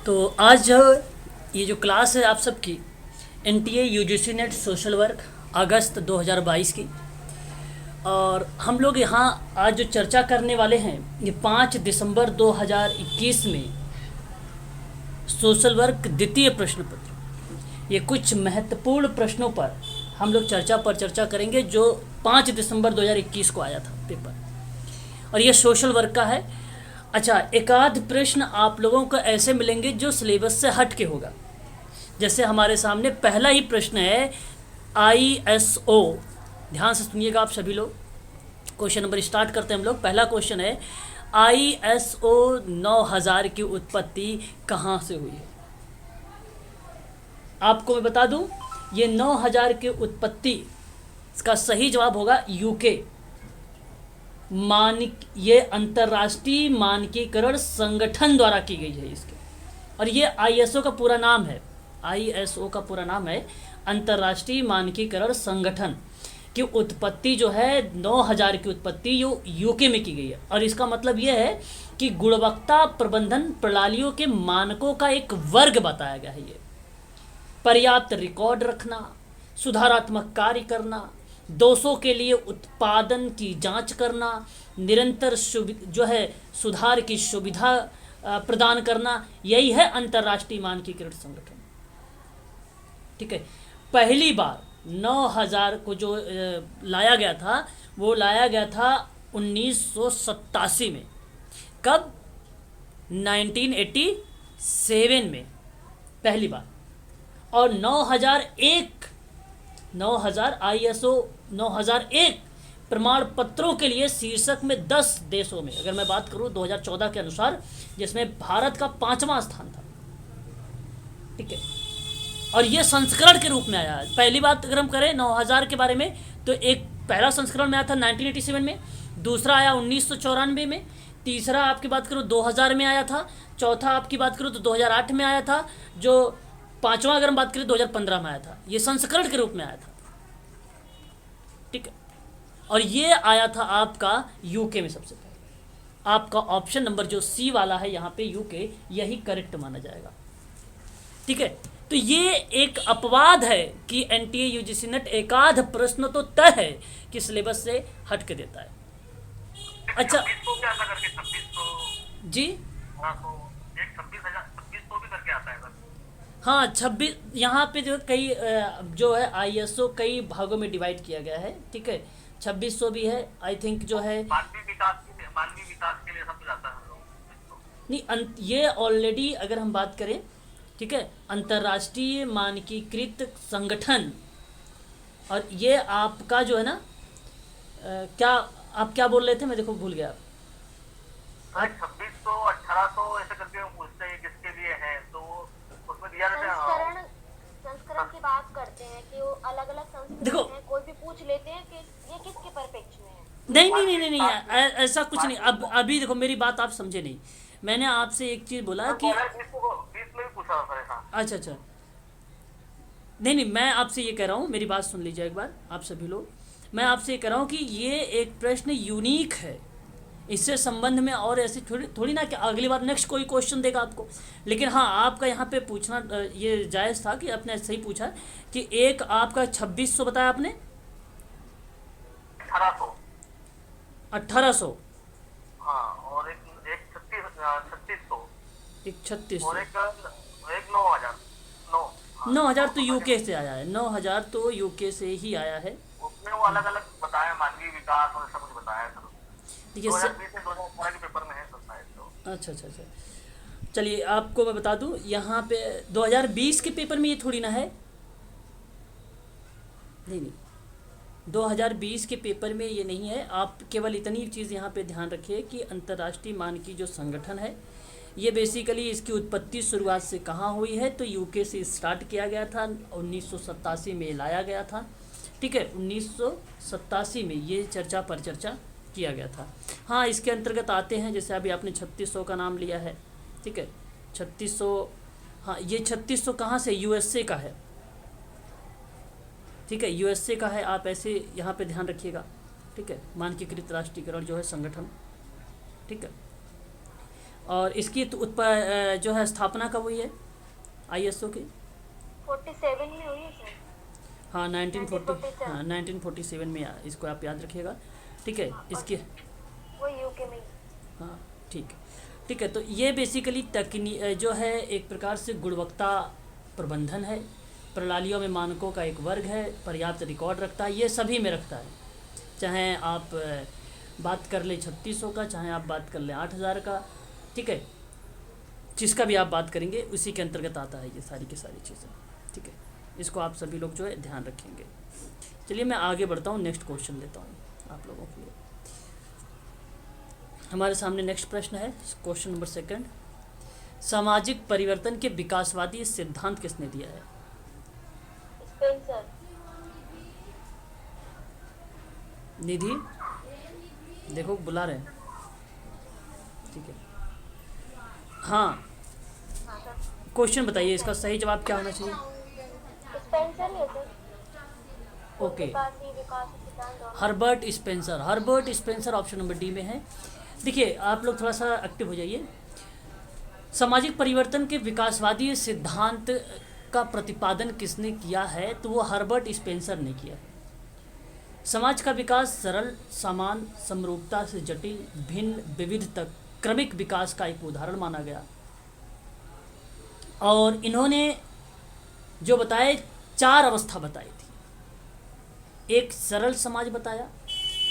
तो आज ये जो क्लास है आप सबकी NTA UGC NET social work अगस्त 2022 की। और हम लोग यहाँ आज जो चर्चा करने वाले हैं ये 5 दिसंबर 2021 में सोशल वर्क द्वितीय प्रश्न पत्र, ये कुछ महत्वपूर्ण प्रश्नों पर हम लोग चर्चा पर चर्चा करेंगे जो 5 दिसंबर 2021 को आया था पेपर, और ये सोशल वर्क का है। अच्छा, एक आध प्रश्न आप लोगों को ऐसे मिलेंगे जो सिलेबस से हट के होगा। जैसे हमारे सामने पहला ही प्रश्न है आईएसओ, ध्यान से सुनिएगा आप सभी लोग। क्वेश्चन नंबर स्टार्ट करते हैं हम लोग। पहला क्वेश्चन है आईएसओ 9000 की उत्पत्ति कहाँ से हुई है। आपको मैं बता दूं, ये 9000 की उत्पत्ति, इसका सही जवाब होगा यूके। ये अंतर्राष्ट्रीय मानकीकरण संगठन द्वारा की गई है इसके, और ये आईएसओ का पूरा नाम है। आईएसओ का पूरा नाम है अंतर्राष्ट्रीय मानकीकरण संगठन की उत्पत्ति जो है 9000 की उत्पत्ति यूके में की गई है। और इसका मतलब ये है कि गुणवत्ता प्रबंधन प्रणालियों के मानकों का एक वर्ग बताया गया है। ये पर्याप्त रिकॉर्ड रखना, सुधारात्मक कार्य करना, दोषों के लिए उत्पादन की जांच करना, निरंतर जो है सुधार की सुविधा प्रदान करना, यही है अंतर्राष्ट्रीय मानकीकरण संगठन। ठीक है, पहली बार 9000 को जो लाया गया था वो लाया गया था 1987 में। कब? 1987 में पहली बार। और 9000 आईएसओ 9001 प्रमाण पत्रों के लिए शीर्षक में 10 देशों में, अगर मैं बात करूं 2014 के अनुसार, जिसमें भारत का 5वां स्थान था। ठीक है, और ये संस्करण के रूप में आया है। पहली बात अगर हम करें 9000 के बारे में, तो एक पहला संस्करण में आया था 1987 में, दूसरा आया 1994 में, तीसरा आपकी बात करूं 2000 में आया था, चौथा आपकी बात करूं तो 2008 में आया था, जो पांचवा अगर हम बात करें 2015 में आया था। ये संस्करण के रूप में आया था। ठीक है, और ये आया था आपका यूके में सबसे पहले। आपका ऑप्शन नंबर जो सी वाला है यहाँ पे यूके, यही करेक्ट माना जाएगा। ठीक है, तो ये एक अपवाद है कि एनटीए यूजीसी नेट एकाध प्रश्न तो तय है कि सिलेबस से हट के देता है। अच्छा जी, हाँ 26 यहाँ पे जो कई जो है आईएसओ कई भागों में डिवाइड किया गया है। ठीक है, 2600 भी है आई थिंक जो है मानवीय विकास के लिए सब जाता है नहीं। ये ऑलरेडी अगर हम बात करें, ठीक है, अंतर्राष्ट्रीय मानकीकृत संगठन, और ये आपका जो है ना क्या आप क्या बोल रहे थे, मैं देखो भूल गया। 2600 1800 ऐसे करके पूछते हैं किसके लिए है, तो उसमें दिया रहता है। संस्करण की बात करते हैं कि वो अलग अलग संस्करण हैं, कोई भी पूछ लेते हैं कि ये किसके परिप्रेक्ष्य में है। नहीं, ऐसा कुछ नहीं। अब अभी देखो, मेरी बात आप समझे नहीं। मैंने आपसे एक चीज बोला कि अच्छा, नहीं, मैं आपसे ये कह रहा हूँ, मेरी बात सुन लीजिए एक बार आप सभी लोग। मैं आपसे ये कह रहा हूँ कि ये एक प्रश्न यूनिक है, इससे संबंध में और ऐसी थोड़ी ना कि अगली बार नेक्स्ट कोई क्वेश्चन देगा आपको। लेकिन हाँ, आपका यहाँ पे पूछना ये जायज़ था कि आपने सही पूछा कि एक आपका 2600 बताया आपने, 1800, हाँ, और एक 3600, एक 3600, और एक 9000। 9000 तो यूके से आया है। 9000 तो यूके से ही आया है। उसमें वो अलग अलग बताया, मानवीय विकास और सब कुछ बताया सर। ठीक है, 2020 के पेपर में है सर शायद तो। अच्छा, चलिए आपको मैं बता दूं, यहाँ पे 2020 के पेपर में ये थोड़ी ना है। नहीं, 2020 के पेपर में ये नहीं है। आप केवल इतनी चीज़ यहाँ पे ध्यान रखिए कि अंतर्राष्ट्रीय मानकी जो संगठन है, ये बेसिकली इसकी उत्पत्ति शुरुआत से कहाँ हुई है, तो यूके से स्टार्ट किया गया था, 1987 में लाया गया था। ठीक है, 1987 में ये चर्चा पर चर्चा किया गया था। हाँ, इसके अंतर्गत आते हैं, जैसे अभी आपने 3600 का नाम लिया है। ठीक है, 3600, हाँ ये 3600 कहाँ से, यूएसए का है। ठीक है, यूएसए का है, आप ऐसे यहाँ पे ध्यान रखिएगा। ठीक है, मानकीकृत राष्ट्रीयकरण जो है संगठन। ठीक है, और इसकी तो जो है स्थापना कब हुई है ISO की? 47 में हुई है सर। हाँ 1940, 1947। हाँ 1947 में इसको आप याद रखिएगा, ठीक है। इसके वो यूके में। हाँ ठीक है, ठीक है। तो ये बेसिकली जो है एक प्रकार से गुणवत्ता प्रबंधन है, प्रणालियों में मानकों का एक वर्ग है, पर्याप्त रिकॉर्ड रखता है, ये सभी में रखता है। चाहे आप बात कर ले 3600 का, चाहे आप बात कर ले 8000 का, ठीक है, जिसका भी आप बात करेंगे उसी के अंतर्गत आता है ये सारी की सारी चीज़ें, ठीक है। इसको आप सभी लोग जो है ध्यान रखेंगे। चलिए मैं आगे बढ़ता हूँ, नेक्स्ट क्वेश्चन लेता हूँ आप लोगों के लिए। हमारे सामने नेक्स्ट प्रश्न है, क्वेश्चन नंबर 2। सामाजिक परिवर्तन के विकासवादी सिद्धांत किसने दिया है? स्पेंसर। निधि देखो बुला रहे हैं, ठीक है। हाँ हाँ सर। क्वेश्चन बताइए, इसका सही जवाब क्या होना चाहिए? स्पेंसर ही है सर। ओके, विकास सिद्धांत और Herbert Spencer. Herbert Spencer option number D में है। देखिए आप लोग थोड़ा सा एक्टिव हो जाइए। सामाजिक परिवर्तन के विकासवादी सिद्धांत का प्रतिपादन किसने किया है? तो वो हर्बर्ट स्पेंसर ने किया है। समाज का विकास सरल, समान, समरूपता से जटिल, भिन्न, विविध तक क्रमिक विकास का एक उदाहरण माना गया। और इन्होंने जो बताए 4 अवस्था बताई थी। एक सरल समाज बताया,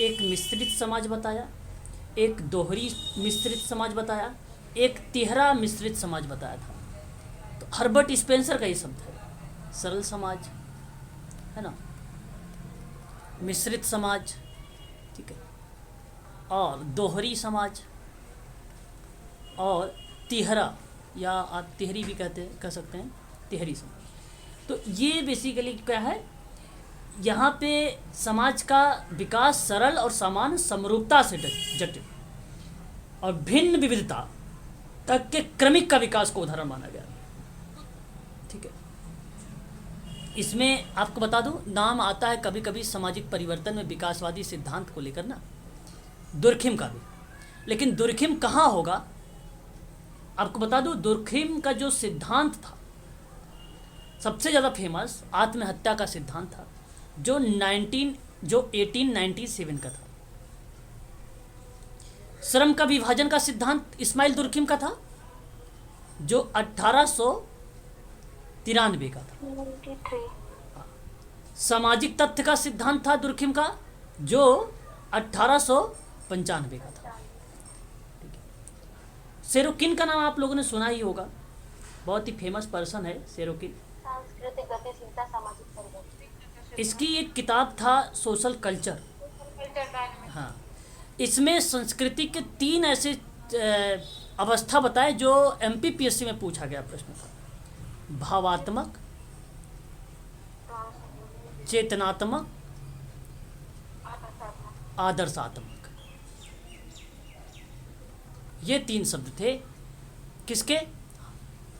एक मिश्रित समाज बताया, एक दोहरी मिश्रित समाज बताया, एक तिहरा मिश्रित समाज बताया था। तो हर्बर्ट स्पेंसर का ये शब्द है, सरल समाज है ना, मिश्रित समाज, ठीक है, और दोहरी समाज, और तिहरा, या आप तिहरी भी कह सकते हैं, तिहरी समाज। तो ये बेसिकली क्या है, यहाँ पे समाज का विकास सरल और समान, समरूपता से जटिल और भिन्न विविधता तक के क्रमिक का विकास को उदाहरण माना गया, ठीक है। इसमें आपको बता दूं, नाम आता है कभी कभी सामाजिक परिवर्तन में विकासवादी सिद्धांत को लेकर ना, दुर्खिम का भी। लेकिन दुर्खिम कहाँ होगा आपको बता दूं, दुर्खिम का जो सिद्धांत था सबसे ज़्यादा फेमस आत्महत्या का सिद्धांत था, जो 1897 का था। श्रम का विभाजन का सिद्धांत इस्माइल दुर्खिम का था, जो 1893 का था। 93। सामाजिक तथ्य का सिद्धांत था दुर्खिम का, जो 1895 का था। ठीक है। सेरोकिन का नाम आप लोगों ने सुना ही होगा, बहुत ही फेमस पर्सन है सेरोकिन। सांस्कृतिक गतिशीलता, सामाजिक परिवर्तन। इसकी एक किताब था सोशल कल्चर। हाँ, इसमें संस्कृति के 3 ऐसे अवस्था बताए जो MPPSC में पूछा गया प्रश्न था। भावात्मक, चेतनात्मक, आदर्शात्मक। ये 3 शब्द थे किसके?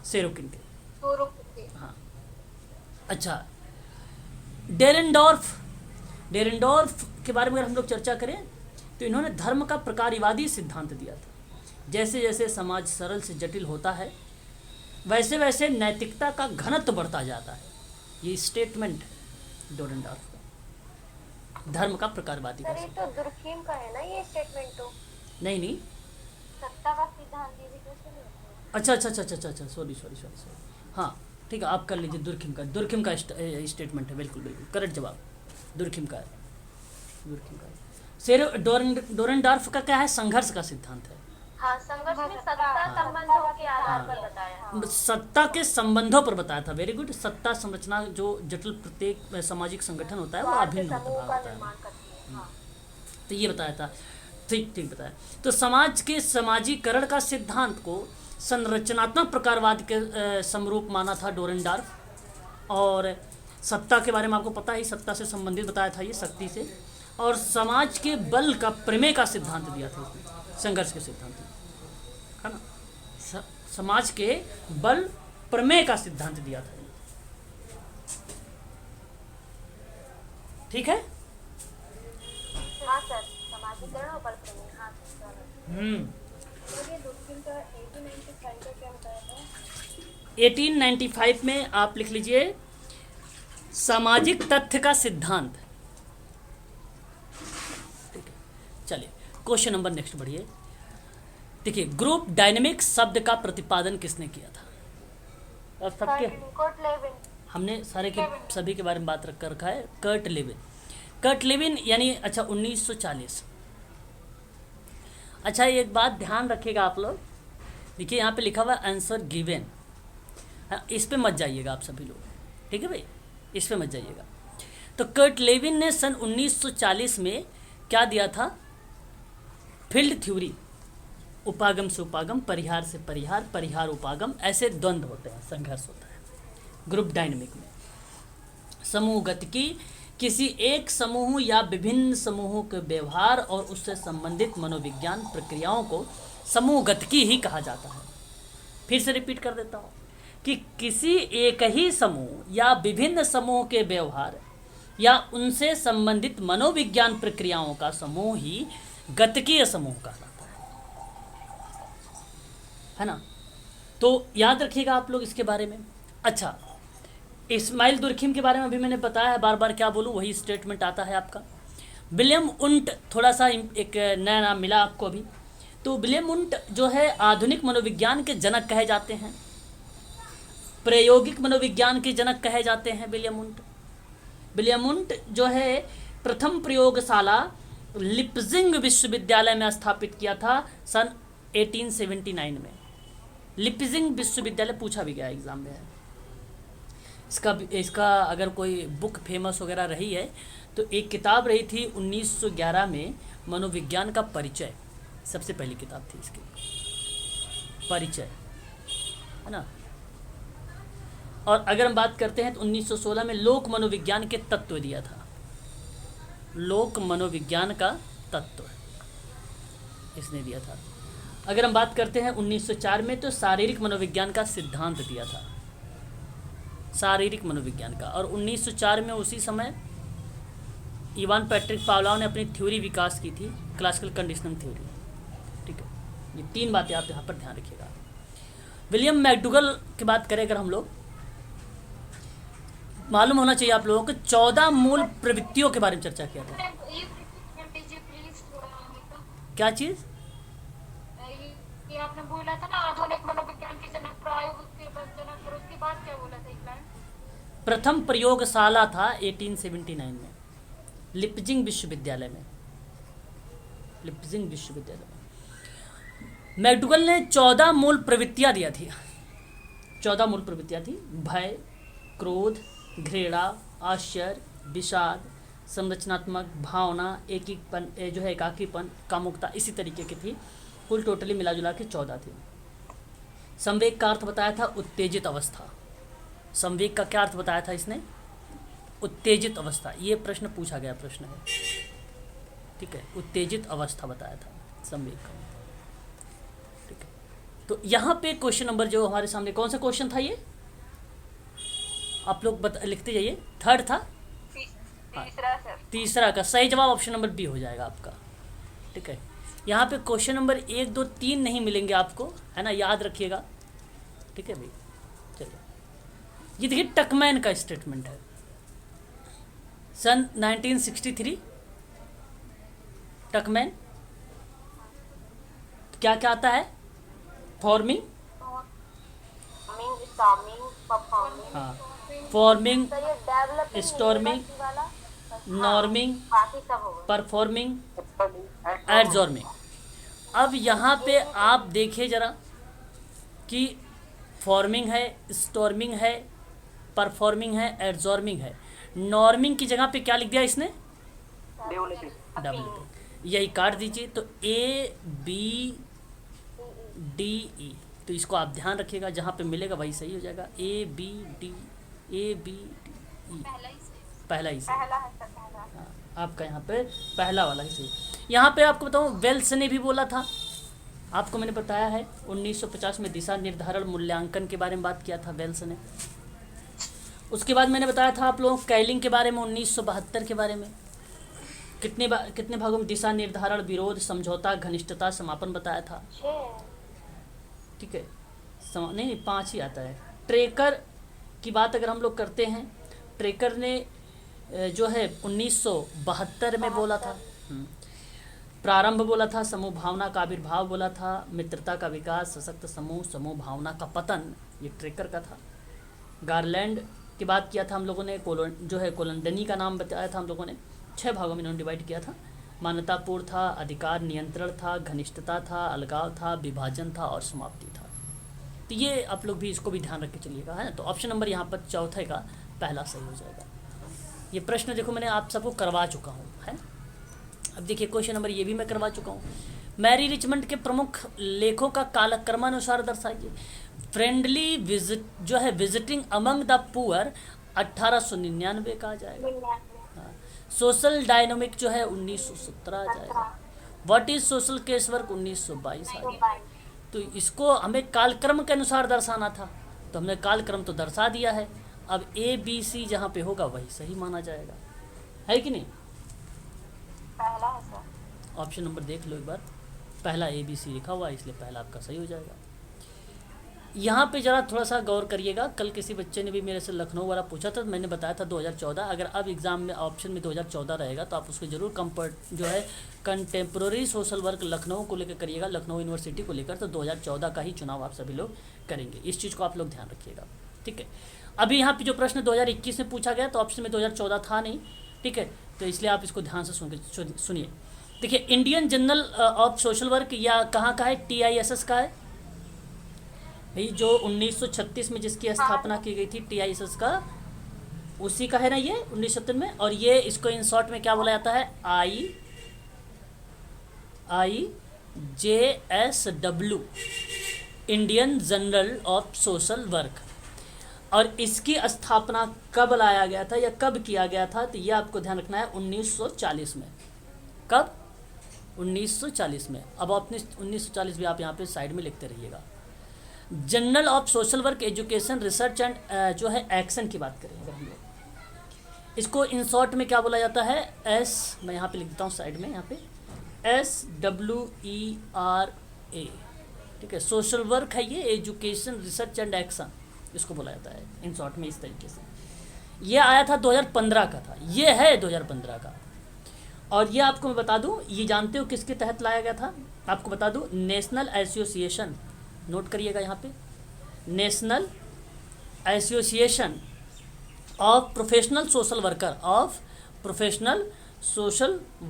सेरोकिन के। हाँ, अच्छा, डेरेंडॉर्फ के बारे में अगर हम लोग चर्चा करें तो इन्होंने धर्म का प्रकारवादी सिद्धांत दिया था। जैसे जैसे समाज सरल से जटिल होता है, वैसे वैसे नैतिकता का घनत्व बढ़ता जाता है। ये स्टेटमेंट है डेरेंडॉर्फ का, धर्म का प्रकारवादी का। सर ये तो दुर्खिम का है ना ये स्टेटमेंट तो? नहीं, सत्ता का सिद्धांत ये भी कैसे नहीं होता? अच्छा, सॉरी। हाँ ठीक है, आप कर लीजिए। दुर्खिम का स्टेटमेंट है, बिल्कुल करेक्ट जवाब दुर्खिम का है। डेरेंडॉर्फ का क्या है? संघर्ष का सिद्धांत है। हाँ, संघर्ष में सत्ता संबंधों के आधार पर बताया। सत्ता के संबंधों पर बताया था। Very good. सत्ता संरचना जो जटिल प्रत्येक सामाजिक संगठन होता है वो अभिन्न होता है। तो ये बताया था, ठीक बताया। तो समाज के समाजीकरण का सिद्धांत को संरचनात्मक प्रकारवाद के समरूप माना था डेरेंडॉर्फ। और सत्ता के बारे में आपको पता ही, सत्ता से संबंधित बताया था ये, शक्ति से। और समाज के बल का प्रमेय का सिद्धांत दिया था इसमें, संघर्ष के सिद्धांत है ना। समाज के बल प्रमेय का सिद्धांत दिया था, ठीक है। हाँ सर, समाजीकरण और बल प्रमेय। हाँ सर। 1895 में आप लिख लीजिए सामाजिक तथ्य का सिद्धांत। ठीक है, चलिए क्वेश्चन नंबर नेक्स्ट बढ़िए। देखिए, ग्रुप डायनेमिक्स शब्द का प्रतिपादन किसने किया था? अब सबके कर्ट लेविन। हमने सारे के सभी के बारे में बात कर रखा है। कर्ट लेविन, कर्ट लेविन यानी अच्छा 1940। अच्छा एक बात ध्यान रखिएगा आप लोग, देखिए यहाँ पे लिखा हुआ आंसर गिवन, इस पे मत जाइएगा आप सभी लोग, ठीक है भाई, इस पे मत जाइएगा। तो कर्ट लेविन ने सन 1940 में क्या दिया था? फील्ड थ्योरी, उपागम से उपागम, परिहार से परिहार, परिहार उपागम, ऐसे द्वंद्व होते हैं, संघर्ष होता है ग्रुप डायनेमिक में। समूह गतिकी किसी एक समूह या विभिन्न समूहों के व्यवहार और उससे संबंधित मनोविज्ञान प्रक्रियाओं को समूह गतिकी ही कहा जाता है। फिर से रिपीट कर देता हूँ कि किसी एक ही समूह या विभिन्न समूह के व्यवहार या उनसे संबंधित मनोविज्ञान प्रक्रियाओं का समूह ही गतिकीय समूह कहा जाता है ना। तो याद रखिएगा आप लोग इसके बारे में। अच्छा, इस्माइल दुर्खिम के बारे में अभी मैंने बताया है, बार बार क्या बोलूँ, वही स्टेटमेंट आता है आपका। विलियम उंट, थोड़ा सा एक नया नाम मिला आपको अभी। तो विलियम उंट जो है आधुनिक मनोविज्ञान के जनक कहे जाते हैं, प्रायोगिक मनोविज्ञान के जनक कहे जाते हैं विलियम उंट। विलियम उंट जो है प्रथम प्रयोगशाला लिप्जिंग विश्वविद्यालय में स्थापित किया था सन 1879 में। लिप्जिंग विश्वविद्यालय पूछा भी गया एग्जाम में। इसका अगर कोई बुक फेमस वगैरह रही है तो एक किताब रही थी 1911 में, मनोविज्ञान का परिचय, सबसे पहली किताब थी इसकी, परिचय, है ना। और अगर हम बात करते हैं तो 1916 में लोक मनोविज्ञान के तत्व दिया था, लोक मनोविज्ञान का तत्व इसने दिया था। अगर हम बात करते हैं 1904 में तो शारीरिक मनोविज्ञान का सिद्धांत दिया था, शारीरिक मनोविज्ञान का। और 1904 में उसी समय इवान पैट्रिक पावलोव ने अपनी थ्योरी विकास की थी, क्लासिकल कंडीशनिंग थ्योरी। ठीक है, ये तीन बातें आप यहाँ पर ध्यान रखिएगा। विलियम मैकडूगल की बात करें अगर हम लोग, मालूम होना चाहिए आप लोगों को 14 मूल प्रवृत्तियों के बारे में चर्चा किया था। क्या चीज? ये आपने बोला था ना आधुनिक मनोविज्ञान के जनक, प्रायोगिक के जनक, फिर उसके बाद क्या बोला था एक लाइन? प्रथम प्रयोगशाला था 1879 में लिप्जिंग विश्वविद्यालय में, लिप्जिंग विश्वविद्यालय में मैकडूगल ने 14 मूल प्रवृत्तियां दिया थी। 14 मूल प्रवृत्तियां थी, भय, क्रोध, घृणा, आश्चर्य, विषाद, संरचनात्मक, भावना, एकीपन, जो है एकाकीपन, कामुकता, इसी तरीके की थी। कुल टोटली मिला जुला के 14 थी। संवेग का अर्थ बताया था उत्तेजित अवस्था। संवेग का क्या अर्थ बताया था इसने? उत्तेजित अवस्था। ये प्रश्न पूछा गया प्रश्न है, ठीक है, उत्तेजित अवस्था बताया था संवेग का, ठीक है। तो यहाँ पे क्वेश्चन नंबर जो हमारे सामने, कौन सा क्वेश्चन था ये? आप लोग लिखते जाइए। थर्ड था, तीसरा सर, तीसरा का सही जवाब ऑप्शन नंबर बी हो जाएगा आपका, ठीक है। यहाँ पे क्वेश्चन नंबर 1, 2, 3 नहीं मिलेंगे आपको, है ना, याद रखिएगा, ठीक है भाई। चलिए, ये देखिए टकमैन का स्टेटमेंट है, सन 1963। टकमैन क्या क्या आता है? फॉर्मिंग, हाँ, फॉर्मिंग, स्टॉर्मिंग, नॉर्मिंग, परफॉर्मिंग, एडजॉर्मिंग। अब यहाँ पे आप देखिए जरा कि फॉर्मिंग है, स्टॉर्मिंग है, परफॉर्मिंग है, एडजॉर्मिंग है। नॉर्मिंग की जगह पे क्या लिख दिया इसने? डब्ल्यू। यही काट दीजिए तो A B D E। तो इसको आप ध्यान रखिएगा, जहाँ पे मिलेगा वही सही हो जाएगा। A B D E, पहला ही सही, हाँ, आपका यहाँ पे पहला वाला ही सही। यहाँ पे आपको बताऊँ, वेल्स ने भी बोला था, आपको मैंने बताया है 1950 में दिशा निर्धारण मूल्यांकन के बारे में बात किया था वेल्स ने। उसके बाद मैंने बताया था आप लोगों को कैलिंग के बारे में 1972 के बारे में, कितने भागों में दिशा निर्धारण, विरोध, समझौता, घनिष्ठता, समापन बताया था? 6। ठीक है, नहीं 5 ही आता है। ट्रेकर की बात अगर हम लोग करते हैं, ट्रेकर ने जो है 1972 में बोला था। प्रारंभ बोला था, समूह भावना का आविर्भाव बोला था, मित्रता का विकास, सशक्त समूह, समूह भावना का पतन, ये ट्रेकर का था। गारलैंड की बात किया था हम लोगों ने, कोलंडनी का नाम बताया था हम लोगों ने। 6 भागों में इन्होंने डिवाइड किया था। मान्यतापूर्ण था, अधिकार नियंत्रण था, घनिष्ठता था, अलगाव था, विभाजन था और समाप्ति था। तो ये आप लोग भी इसको भी ध्यान रख के चलिएगा, है ना। तो ऑप्शन नंबर यहाँ पर चौथे का पहला सही हो जाएगा। ये प्रश्न देखो मैंने आप सबको करवा चुका हूँ, है। अब देखिए क्वेश्चन नंबर ये भी मैं करवा चुका हूँ। मैरी रिचमंड के प्रमुख लेखों का कालक्रमानुसार दर्शाइए। फ्रेंडली विजिट जो है, विजिटिंग अमंग द पुअर 1899 का आ जाएगा। 99। सोशल डायनामिक जो है 1917 आ जाएगा। What is social case work 1922 आ जाएगा। तो इसको हमें कालक्रम के अनुसार दर्शाना था, तो हमने कालक्रम तो दर्शा दिया है। अब ABC जहाँ पे होगा वही सही माना जाएगा, है कि नहीं। पहला है सर। ऑप्शन नंबर देख लो एक बार, पहला ABC लिखा हुआ है, इसलिए पहला आपका सही हो जाएगा। यहाँ पे ज़रा थोड़ा सा गौर करिएगा। कल किसी बच्चे ने भी मेरे से लखनऊ वाला पूछा था, मैंने बताया था 2014। अगर अब एग्ज़ाम में ऑप्शन में 2014 रहेगा तो आप उसको जरूर जो है कंटेम्प्रोरी सोशल वर्क लखनऊ को लेकर करिएगा, लखनऊ यूनिवर्सिटी को लेकर। तो 2014 का ही चुनाव आप सभी लोग करेंगे, इस चीज़ को आप लोग ध्यान रखिएगा, ठीक है। अभी यहाँ पे जो प्रश्न 2021 में पूछा गया तो ऑप्शन में 2014 था नहीं, ठीक है। तो इसलिए आप इसको ध्यान से सुनिए। देखिए, Indian journal of social work या कहाँ का है, TISS का है भाई, जो 1936 में जिसकी स्थापना की गई थी, TISS का, उसी का है ना ये 1970 में। और ये इसको इन शॉर्ट में क्या बोला जाता है, IJSW, Indian journal of social work. और इसकी स्थापना कब लाया गया था या कब किया गया था, तो ये आपको ध्यान रखना है 1940 में। कब? 1940 में। अब आपने 1940 भी आप यहाँ पे साइड में लिखते रहिएगा। Journal of social work education research and जो है एक्शन की बात करें अगर हम लोग, इसको इन शॉर्ट में क्या बोला जाता है, मैं यहाँ पे लिख देता हूँ साइड में, यहाँ पे SWERA, ठीक है। सोशल वर्क है ये, एजुकेशन रिसर्च एंड एक्शन इसको बोला जाता है इन शॉर्ट में इस तरीके से। ये आया था 2015 का था, ये है 2015 का। और ये आपको मैं बता दूं, ये जानते हो किसके तहत लाया गया था, आपको बता दूं, नेशनल एसोसिएशन, नोट करिएगा यहाँ पे, national association of professional social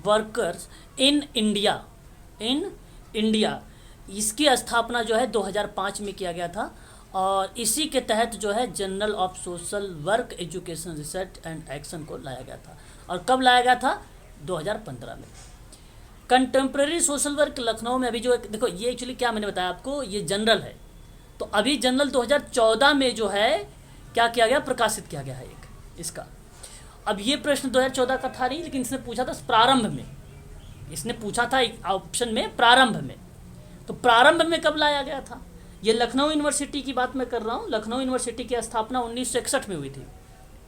workers in India, इसकी स्थापना जो है 2005 में किया गया था। और इसी के तहत जो है journal of social work education research and action को लाया गया था। और कब लाया गया था, 2015 में। कंटेम्प्रेरी सोशल वर्क लखनऊ में अभी जो देखो, ये एक्चुअली क्या मैंने बताया आपको, ये जनरल है। तो अभी जनरल 2014 में जो है क्या किया गया, प्रकाशित किया गया है एक इसका। अब ये प्रश्न 2014 का था नहीं, लेकिन इसने पूछा था प्रारंभ में, इसने पूछा था ऑप्शन में प्रारंभ में। तो प्रारंभ में कब लाया गया था, ये लखनऊ यूनिवर्सिटी की बात मैं कर रहा हूँ। लखनऊ यूनिवर्सिटी की स्थापना 1961 में हुई थी।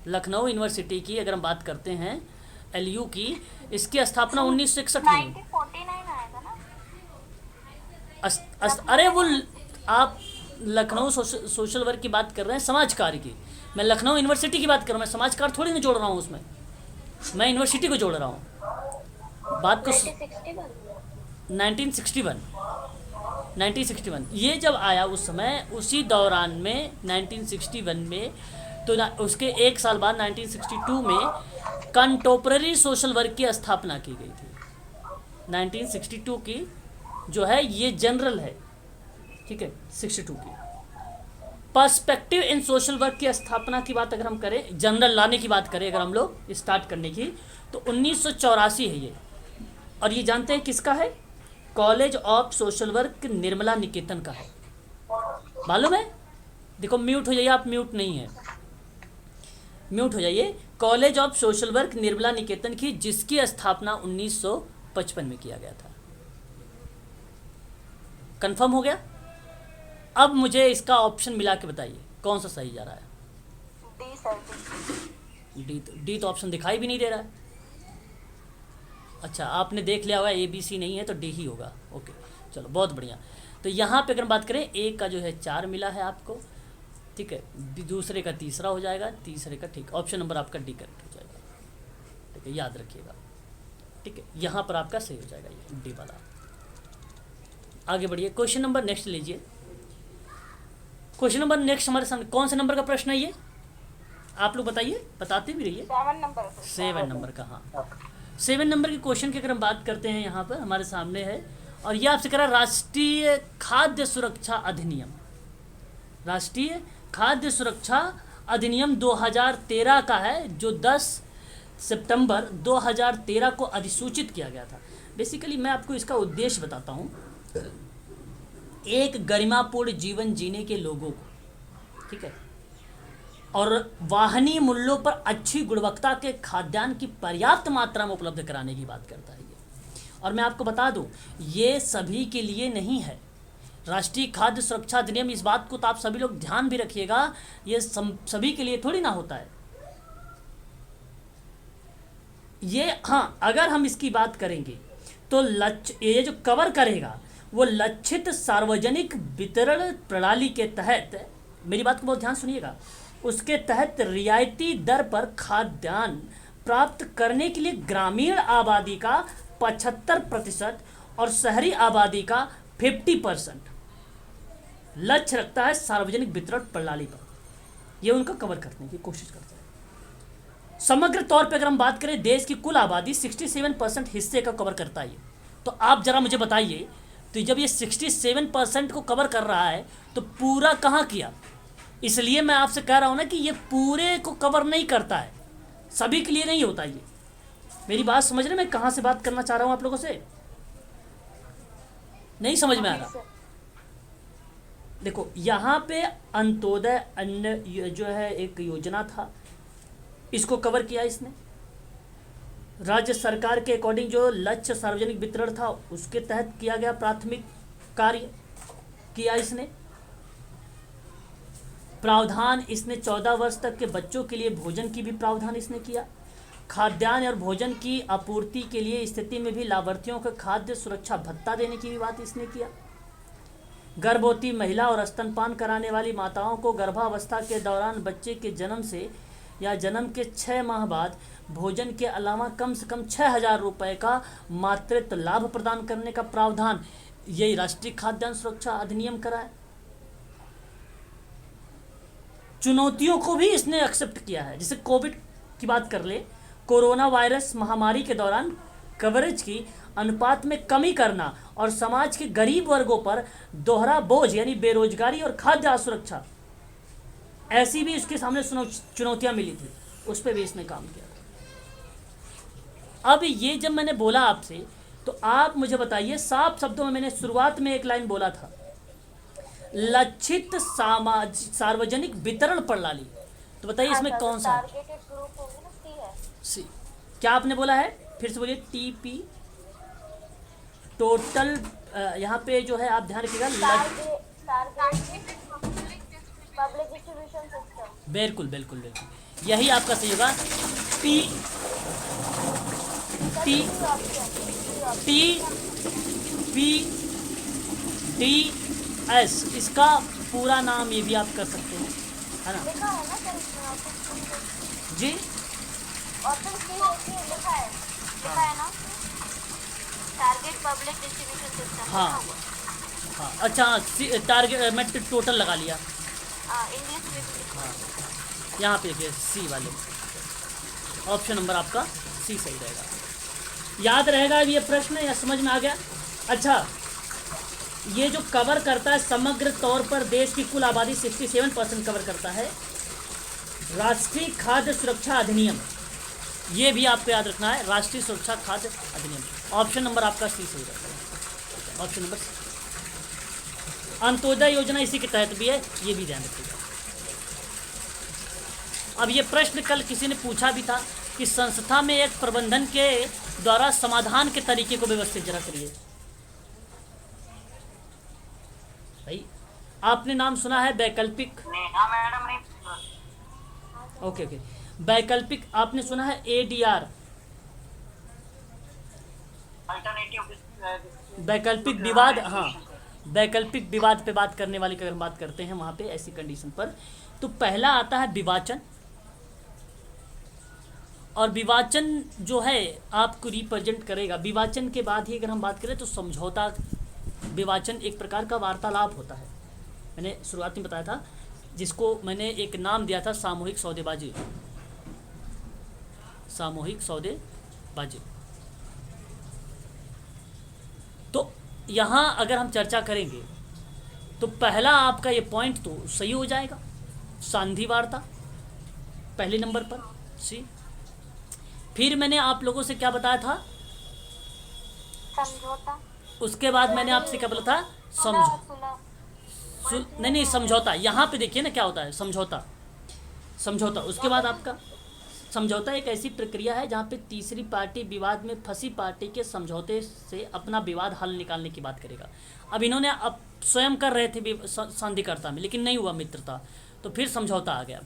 लखनऊ यूनिवर्सिटी की अगर हम बात करते हैं, LU की, इसकी स्थापना 1961 में हुई। 1949 आया था ना। अरे वो आप लखनऊ सोशल वर्क की बात कर रहे हैं, समाज कार्य की। मैं लखनऊ यूनिवर्सिटी की बात कर रहा हूँ, मैं समाज कार्य थोड़ी ना जोड़ रहा हूँ उसमें, मैं यूनिवर्सिटी को जोड़ रहा हूँ। बात को 1961 ये जब आया उस समय, उसी दौरान में 1961 में, तो उसके एक साल बाद 1962 में कंटेम्प्रेरी सोशल वर्क की स्थापना की गई थी। 1962 की जो है ये जनरल है, ठीक है, 62 की। पर्सपेक्टिव इन सोशल वर्क की स्थापना की बात अगर हम करें, जनरल लाने की बात करें अगर हम लोग स्टार्ट करने की, तो 1984 है ये। और ये जानते हैं किसका है, college of social work Nirmala Niketan का है। मालूम है? देखो म्यूट हो जाइए, आप म्यूट नहीं है, म्यूट हो जाइए। College of social work Nirmala Niketan की, जिसकी स्थापना 1955 में किया गया था। कंफर्म हो गया? अब मुझे इसका ऑप्शन मिला के बताइए कौन सा सही जा रहा है। डी तो ऑप्शन दिखाई भी नहीं दे रहा है। अच्छा, आपने देख लिया होगा ABC नहीं है तो D ही होगा। ओके, चलो बहुत बढ़िया। तो यहाँ पे अगर बात करें, एक का जो है 4 मिला है आपको, ठीक है, दूसरे का तीसरा हो जाएगा, तीसरे का, ठीक, ऑप्शन नंबर आपका D करेक्ट हो जाएगा, ठीक है, याद रखिएगा, ठीक है, यहाँ पर आपका सही हो जाएगा ये D वाला। आगे बढ़िए, क्वेश्चन नंबर नेक्स्ट लीजिए। क्वेश्चन नंबर नेक्स्ट हमारे सामने कौन से नंबर का प्रश्न है ये, आप लोग बताइए, बताते भी रहिए। 7 नंबर का, हाँ 7 नंबर के क्वेश्चन की अगर हम बात करते हैं, यहाँ पर हमारे सामने है, और ये आपसे कह रहा है राष्ट्रीय खाद्य सुरक्षा अधिनियम। राष्ट्रीय खाद्य सुरक्षा अधिनियम 2013 का है, जो 10 सितंबर 2013 को अधिसूचित किया गया था। बेसिकली मैं आपको इसका उद्देश्य बताता हूँ। एक गरिमापूर्ण जीवन जीने के लोगों को, ठीक है, और वाहनीय मूल्यों पर अच्छी गुणवत्ता के खाद्यान्न की पर्याप्त मात्रा में उपलब्ध कराने की बात करता है ये। और मैं आपको बता दूं, ये सभी के लिए नहीं है। राष्ट्रीय खाद्य सुरक्षा अधिनियम, इस बात को तो आप सभी लोग ध्यान भी रखिएगा, ये सभी के लिए थोड़ी ना होता है ये। हाँ, अगर हम इसकी बात करेंगे तो ये जो कवर करेगा वो लक्षित सार्वजनिक वितरण प्रणाली के तहत, मेरी बात को बहुत ध्यान सुनिएगा, उसके तहत रियायती दर पर खाद्यान्न प्राप्त करने के लिए ग्रामीण आबादी का 75% और शहरी आबादी का 50% लक्ष्य रखता है सार्वजनिक वितरण प्रणाली पर। यह उनका कवर करने की कोशिश करता है। समग्र तौर पर अगर हम बात करें, देश की कुल आबादी 67% हिस्से का कवर करता है। तो आप जरा मुझे बताइए, तो जब ये 67% को कवर कर रहा है तो पूरा कहाँ किया? इसलिए मैं आपसे कह रहा हूँ ना कि ये पूरे को कवर नहीं करता है, सभी के लिए नहीं होता ये। मेरी बात समझ रहे, मैं कहाँ से बात करना चाह रहा हूँ आप लोगों से? नहीं समझ में आ रहा? देखो, यहाँ पे अंत्योदय अन्न जो है एक योजना था, इसको कवर किया इसने। राज्य सरकार के अकॉर्डिंग जो लक्ष्य सार्वजनिक वितरण था, उसके तहत किया गया प्राथमिक कार्य किया इसने। प्रावधान इसने 14 वर्ष तक के बच्चों के लिए भोजन की भी प्रावधान इसने किया। खाद्यान्न और भोजन की आपूर्ति के लिए स्थिति में भी लाभार्थियों को खाद्य सुरक्षा भत्ता देने की भी बात इसने किया। गर्भवती महिला और स्तनपान कराने वाली माताओं को गर्भावस्था के दौरान बच्चे के जन्म से या जन्म के 6 माह बाद भोजन के अलावा कम से कम 6,000 रुपये का मातृत्व लाभ प्रदान करने का प्रावधान यही राष्ट्रीय खाद्यान्न सुरक्षा अधिनियम करा है। चुनौतियों को भी इसने एक्सेप्ट किया है। जैसे कोविड की बात कर ले, कोरोना वायरस महामारी के दौरान कवरेज की अनुपात में कमी करना और समाज के गरीब वर्गों पर दोहरा बोझ यानी बेरोजगारी और खाद्य असुरक्षा, ऐसी भी इसके सामने चुनौतियां मिली थी, उस पर भी इसने काम किया। अब ये जब मैंने बोला आपसे, तो आप मुझे बताइए, साफ शब्दों में मैंने शुरुआत में एक लाइन बोला था, लक्षित सार्वजनिक वितरण प्रणाली, तो बताइए इसमें कौन सा है? सी। क्या आपने बोला है? फिर से बोलिए। TP टोटल, यहाँ पे जो है आप ध्यान रखिएगा, बिल्कुल बिल्कुल बिल्कुल, यही आपका सही होगा। TPDS, इसका पूरा नाम ये भी आप कर सकते हैं, है ना? जी, टारगेट पब्लिक डिस्ट्रीब्यूशन सिस्टम। हाँ हाँ, अच्छा, टारगेट मैं टोटल लगा लिया। इंग्लिश में हाँ, यहाँ पे देखिए C वाले, ऑप्शन नंबर आपका C सही रहेगा। याद रहेगा ये प्रश्न, या समझ में आ गया? अच्छा, ये जो कवर करता है समग्र तौर पर देश की कुल आबादी 67% कवर करता है, राष्ट्रीय खाद्य सुरक्षा अधिनियम, ये भी आपको याद रखना है, राष्ट्रीय सुरक्षा खाद्य अधिनियम। ऑप्शन नंबर आपका C सही रहेगा, ऑप्शन नंबर C। अंत्योदय योजना इसी के तहत भी है, ये भी ध्यान रखिएगा। अब ये प्रश्न कल किसी ने पूछा भी था कि संस्था में एक प्रबंधन के द्वारा समाधान के तरीके को व्यवस्थित जरा करिए। भाई, आपने नाम सुना है वैकल्पिक? मैडम नहीं। ओके, वैकल्पिक आपने सुना है ADR? अल्टरनेटिव वैकल्पिक विवाद, हाँ, वैकल्पिक विवाद पे बात करने वाली अगर हम बात करते हैं वहाँ पे ऐसी कंडीशन पर, तो पहला आता है विवाचन। और विवाचन जो है आपको रिप्रेजेंट करेगा। विवाचन के बाद ही अगर हम बात करें तो समझौता। विवाचन एक प्रकार का वार्तालाप होता है, मैंने शुरुआत में बताया था, जिसको मैंने एक नाम दिया था सामूहिक सौदेबाजी। सामूहिक सौदेबाजी। तो यहाँ अगर हम चर्चा करेंगे तो पहला आपका ये पॉइंट तो सही हो जाएगा, सांधी वार्ता पहले नंबर पर, सी। फिर मैंने आप लोगों से क्या बताया था, समझौता। उसके बाद मैंने आपसे क्या बोला था, नहीं समझौता। यहाँ पे देखिए ना क्या होता है, समझौता। समझौता उसके बाद आपका समझौता एक ऐसी प्रक्रिया है जहाँ पे तीसरी पार्टी विवाद में फंसी पार्टी के समझौते से अपना विवाद हल निकालने की बात करेगा। अब इन्होंने अब स्वयं कर रहे थे संधिकर्ता में, लेकिन नहीं हुआ मित्रता, तो फिर समझौता आ गया।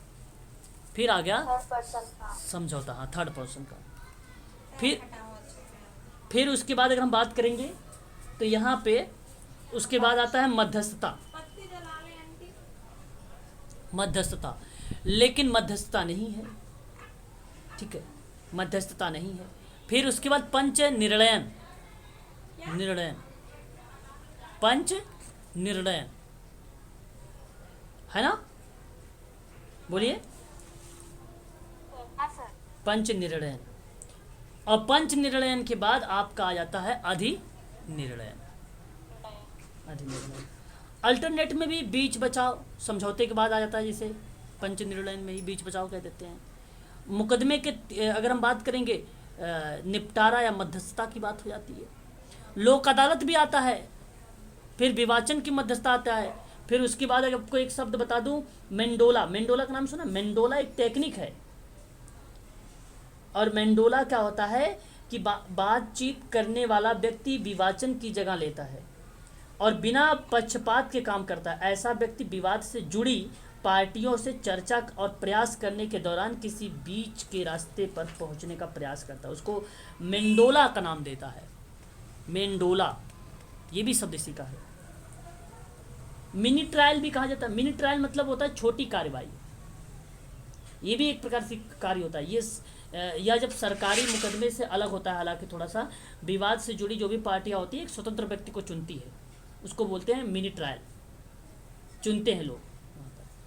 फिर आ गया समझौता, हाँ, थर्ड पर्सन का। फिर उसके बाद अगर हम बात करेंगे तो यहाँ पे उसके बाद आता है मध्यस्थता। मध्यस्थता, लेकिन मध्यस्थता नहीं है, ठीक है, मध्यस्थता नहीं है। फिर उसके बाद पंच निर्णयन। निर्णयन, पंच निर्णयन, है ना, बोलिए। पंच निर्णयन। और पंच निर्णयन के बाद आपका आ जाता है अधिनिर्णयन। अधिनिर्णयन अल्टरनेट में भी बीच बचाव समझौते के बाद आ जाता है, जिसे पंच निर्णयन में ही बीच बचाव कह देते हैं। मुकदमे के अगर हम बात करेंगे निपटारा या मध्यस्थता की बात हो जाती है। लोक अदालत भी आता है, फिर विवाचन की मध्यस्थता आता है। फिर उसके बाद अगर आपको एक शब्द बता दूं, मेंडोला। मेंडोला का नाम सुना? मेंडोला एक टेक्निक है, और मेंडोला क्या होता है कि बातचीत करने वाला व्यक्ति विवाचन की जगह लेता है और बिना पक्षपात के काम करता है। ऐसा व्यक्ति विवाद से जुड़ी पार्टियों से चर्चा और प्रयास करने के दौरान किसी बीच के रास्ते पर पहुंचने का प्रयास करता है, उसको मेंडोला का नाम देता है। मेंडोला, ये भी शब्द इसी का है। मिनी ट्रायल भी कहा जाता है। मिनी ट्रायल मतलब होता है छोटी कार्रवाई, ये भी एक प्रकार से कार्य होता है। ये या जब सरकारी मुकदमे से अलग होता है, हालांकि थोड़ा सा विवाद से जुड़ी जो भी पार्टियां होती है एक स्वतंत्र व्यक्ति को चुनती है, उसको बोलते हैं मिनी ट्रायल, चुनते हैं लोग,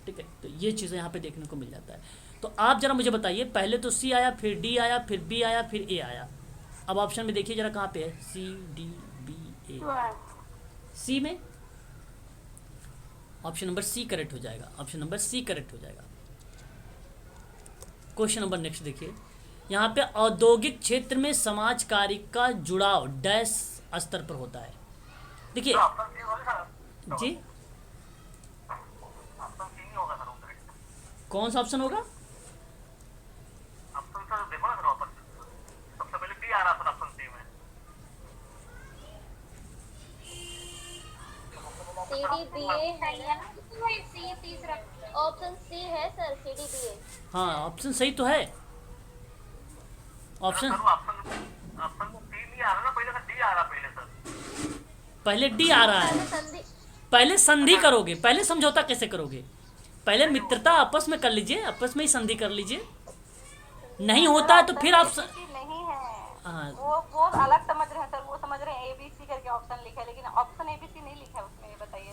ठीक है। तो ये चीज़ें यहाँ पे देखने को मिल जाता है। तो आप जरा मुझे बताइए, पहले तो सी आया, फिर डी आया, फिर बी आया, फिर ए आया। अब ऑप्शन में देखिए जरा कहाँ पे है, सी डी बी ए। सी में ऑप्शन नंबर सी करेक्ट हो जाएगा। ऑप्शन नंबर सी करेक्ट हो जाएगा। क्वेश्चन नंबर नेक्स्ट देखिए, यहाँ पे औद्योगिक क्षेत्र में समाज कार्य का जुड़ाव डैश स्तर पर होता है। देखिए जी, कौन सा ऑप्शन होगा? सबसे पहले डी आ रहा था ऑप्शन सी में। CDBA है या सी तीसरा ऑप्शन सी है सर, CDBA। हाँ, ऑप्शन सही तो है। ऑप्शन पहले डी आ रहा है। पहले संधि करोगे, पहले समझौता कैसे करोगे? पहले मित्रता आपस में कर लीजिए, आपस में ही संधि कर लीजिए। नहीं होता है तो फिर आप नहीं है, हाँ, वो अलग समझ रहे हैं सर, वो समझ रहे हैं ABC करके ऑप्शन लिखा है, लेकिन ऑप्शन ABC नहीं लिखा है उसमें, ये बताइए।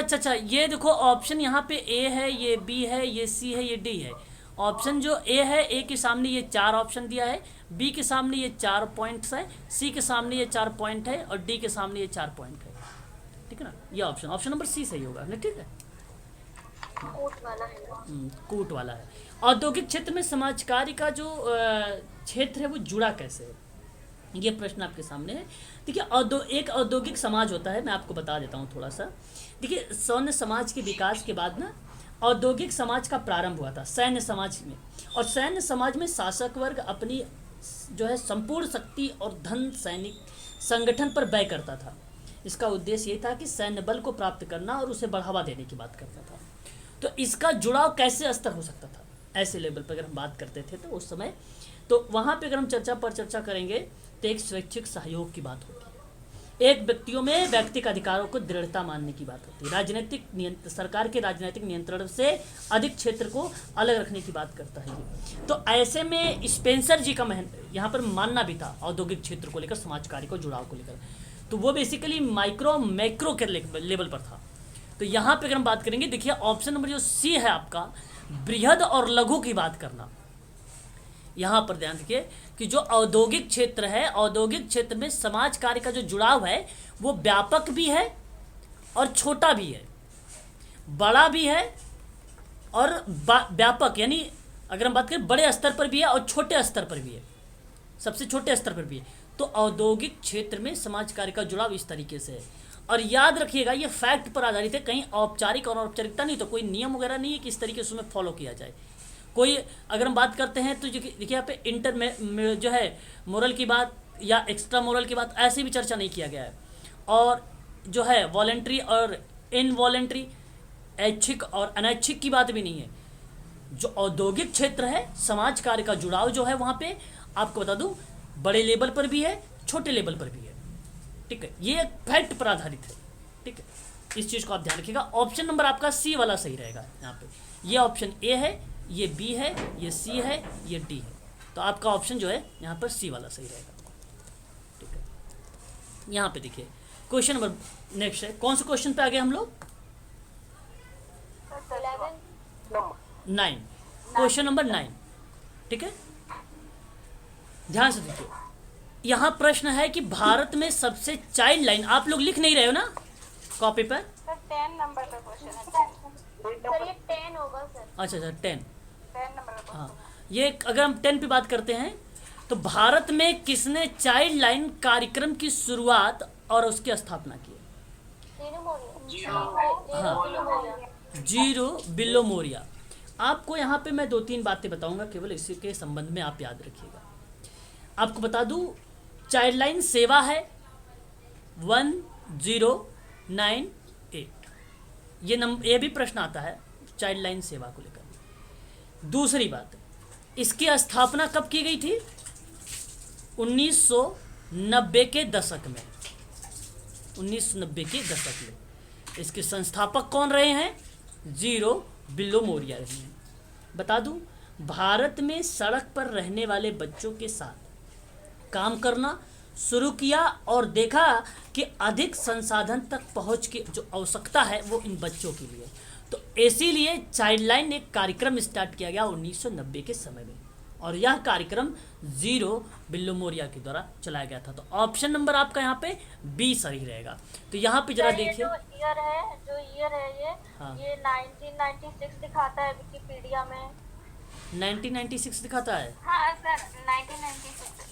अच्छा, ये देखो ऑप्शन यहाँ पे ए है, ये बी है, ये सी है, ये डी है। ऑप्शन जो ए है, ए के सामने ये 4 ऑप्शन दिया है, बी के सामने ये 4 पॉइंट्स है, सी के सामने ये 4 पॉइंट है, और डी के सामने ये 4 पॉइंट है, ठीक है ना। ये ऑप्शन नंबर सी सही होगा ना, ठीक है। कूट वाला है, कूट वाला है। औद्योगिक क्षेत्र में समाज कार्य का जो क्षेत्र है वो जुड़ा कैसे है, ये प्रश्न आपके सामने है। देखिए, एक औद्योगिक समाज होता है, मैं आपको बता देता हूँ थोड़ा सा। देखिए, सैन्य समाज के विकास के बाद ना औद्योगिक समाज का प्रारंभ हुआ था सैन्य समाज में, और सैन्य समाज में शासक वर्ग अपनी जो है संपूर्ण शक्ति और धन सैनिक संगठन पर व्यय करता था। इसका उद्देश्य ये था कि सैन्य बल को प्राप्त करना और उसे बढ़ावा देने की बात करता था। तो इसका जुड़ाव कैसे स्तर हो सकता था? ऐसे लेवल पर अगर हम बात करते थे तो उस समय तो वहाँ पे अगर हम चर्चा करेंगे तो एक स्वैच्छिक सहयोग की बात होती है, एक व्यक्तियों में व्यक्तिगत अधिकारों को दृढ़ता मानने की बात होती है, सरकार के राजनीतिक नियंत्रण से अधिक क्षेत्र को अलग रखने की बात करता है ये। तो ऐसे में स्पेंसर जी का यहाँ पर मानना भी था औद्योगिक क्षेत्र को लेकर, समाज कार्य को, जुड़ाव को लेकर, तो वो बेसिकली माइक्रो मैक्रो के लेवल पर था। तो यहाँ पे अगर हम बात करेंगे, देखिए ऑप्शन नंबर जो सी है आपका, बृहद और लघु की बात करना, यहाँ पर ध्यान रखिए कि जो औद्योगिक क्षेत्र है, औद्योगिक क्षेत्र में समाज कार्य का जो जुड़ाव है वो व्यापक भी है और छोटा भी है, बड़ा भी है और व्यापक, यानी अगर हम बात करें बड़े स्तर पर भी है और छोटे स्तर पर भी है, सबसे छोटे स्तर पर भी है। तो औद्योगिक क्षेत्र में समाज कार्य का जुड़ाव इस तरीके से है। और याद रखिएगा ये फैक्ट पर आधारित है, कहीं औपचारिक और औपचारिकता नहीं, तो कोई नियम वगैरह नहीं है कि इस तरीके से उसमें फॉलो किया जाए। कोई अगर हम बात करते हैं तो देखिए यहाँ पे इंटर में जो है मोरल की बात या एक्स्ट्रा मोरल की बात ऐसे भी चर्चा नहीं किया गया है, और जो है वॉलेंट्री और इनवॉलेंट्री, ऐच्छिक और अनैच्छिक की बात भी नहीं है। जो औद्योगिक क्षेत्र है, समाज कार्य का जुड़ाव जो है वहाँ पे आपको बता दूं बड़े लेवल पर भी है, छोटे लेवल पर भी है, ठीक है। ये एक फैक्ट पर आधारित है, ठीक है, इस चीज़ को आप ध्यान रखिएगा। ऑप्शन नंबर आपका सी वाला सही रहेगा यहाँ पे। ये ऑप्शन ए है, ये बी है, ये सी है, ये डी है, तो आपका ऑप्शन जो है यहाँ पर सी वाला सही रहेगा, ठीक है। यहाँ पे देखिए क्वेश्चन नंबर नेक्स्ट है, कौन से क्वेश्चन पे आ गए हम लोग? 9, क्वेश्चन नंबर 9, ठीक है। ध्यान से देखिए, यहाँ प्रश्न है कि भारत में सबसे चाइल्ड लाइन, आप लोग लिख नहीं रहे हो ना कॉपी पर? सर 10 नंबर का क्वेश्चन है सर ये 10 होगा सर। अच्छा 10 नंबर का। हाँ, ये अगर हम 10 पे बात करते हैं तो भारत में किसने चाइल्ड लाइन कार्यक्रम की शुरुआत और उसकी स्थापना की? जीरो बिल्लो मोरिया। आपको यहाँ पे मैं 2-3 बातें बताऊंगा, केवल इसी के संबंध में आप याद रखिएगा। आपको बता दूं चाइल्ड लाइन सेवा है 1098, ये भी प्रश्न आता है चाइल्ड लाइन सेवा को लेकर। दूसरी बात, इसकी स्थापना कब की गई थी? 1990 के दशक में, 1990 के दशक में। इसके संस्थापक कौन रहे हैं? जीरो बिल्लो मोरिया रहे हैं। बता दूं भारत में सड़क पर रहने वाले बच्चों के साथ काम करना शुरू किया और देखा कि अधिक संसाधन तक पहुंच की जो आवश्यकता है वो इन बच्चों के लिए, तो इसीलिए चाइल्ड लाइन एक कार्यक्रम स्टार्ट किया गया 1990 के समय में, और यह कार्यक्रम जीरो बिल्लो मोरिया के द्वारा चलाया गया था। तो ऑप्शन नंबर आपका यहाँ पे बी सही रहेगा। तो यहाँ पे जरा देखिए, जो ईयर है ये हाँ। ये 1996 दिखाता है विकिपीडिया में। 1996 दिखाता है। हाँ सर 1996।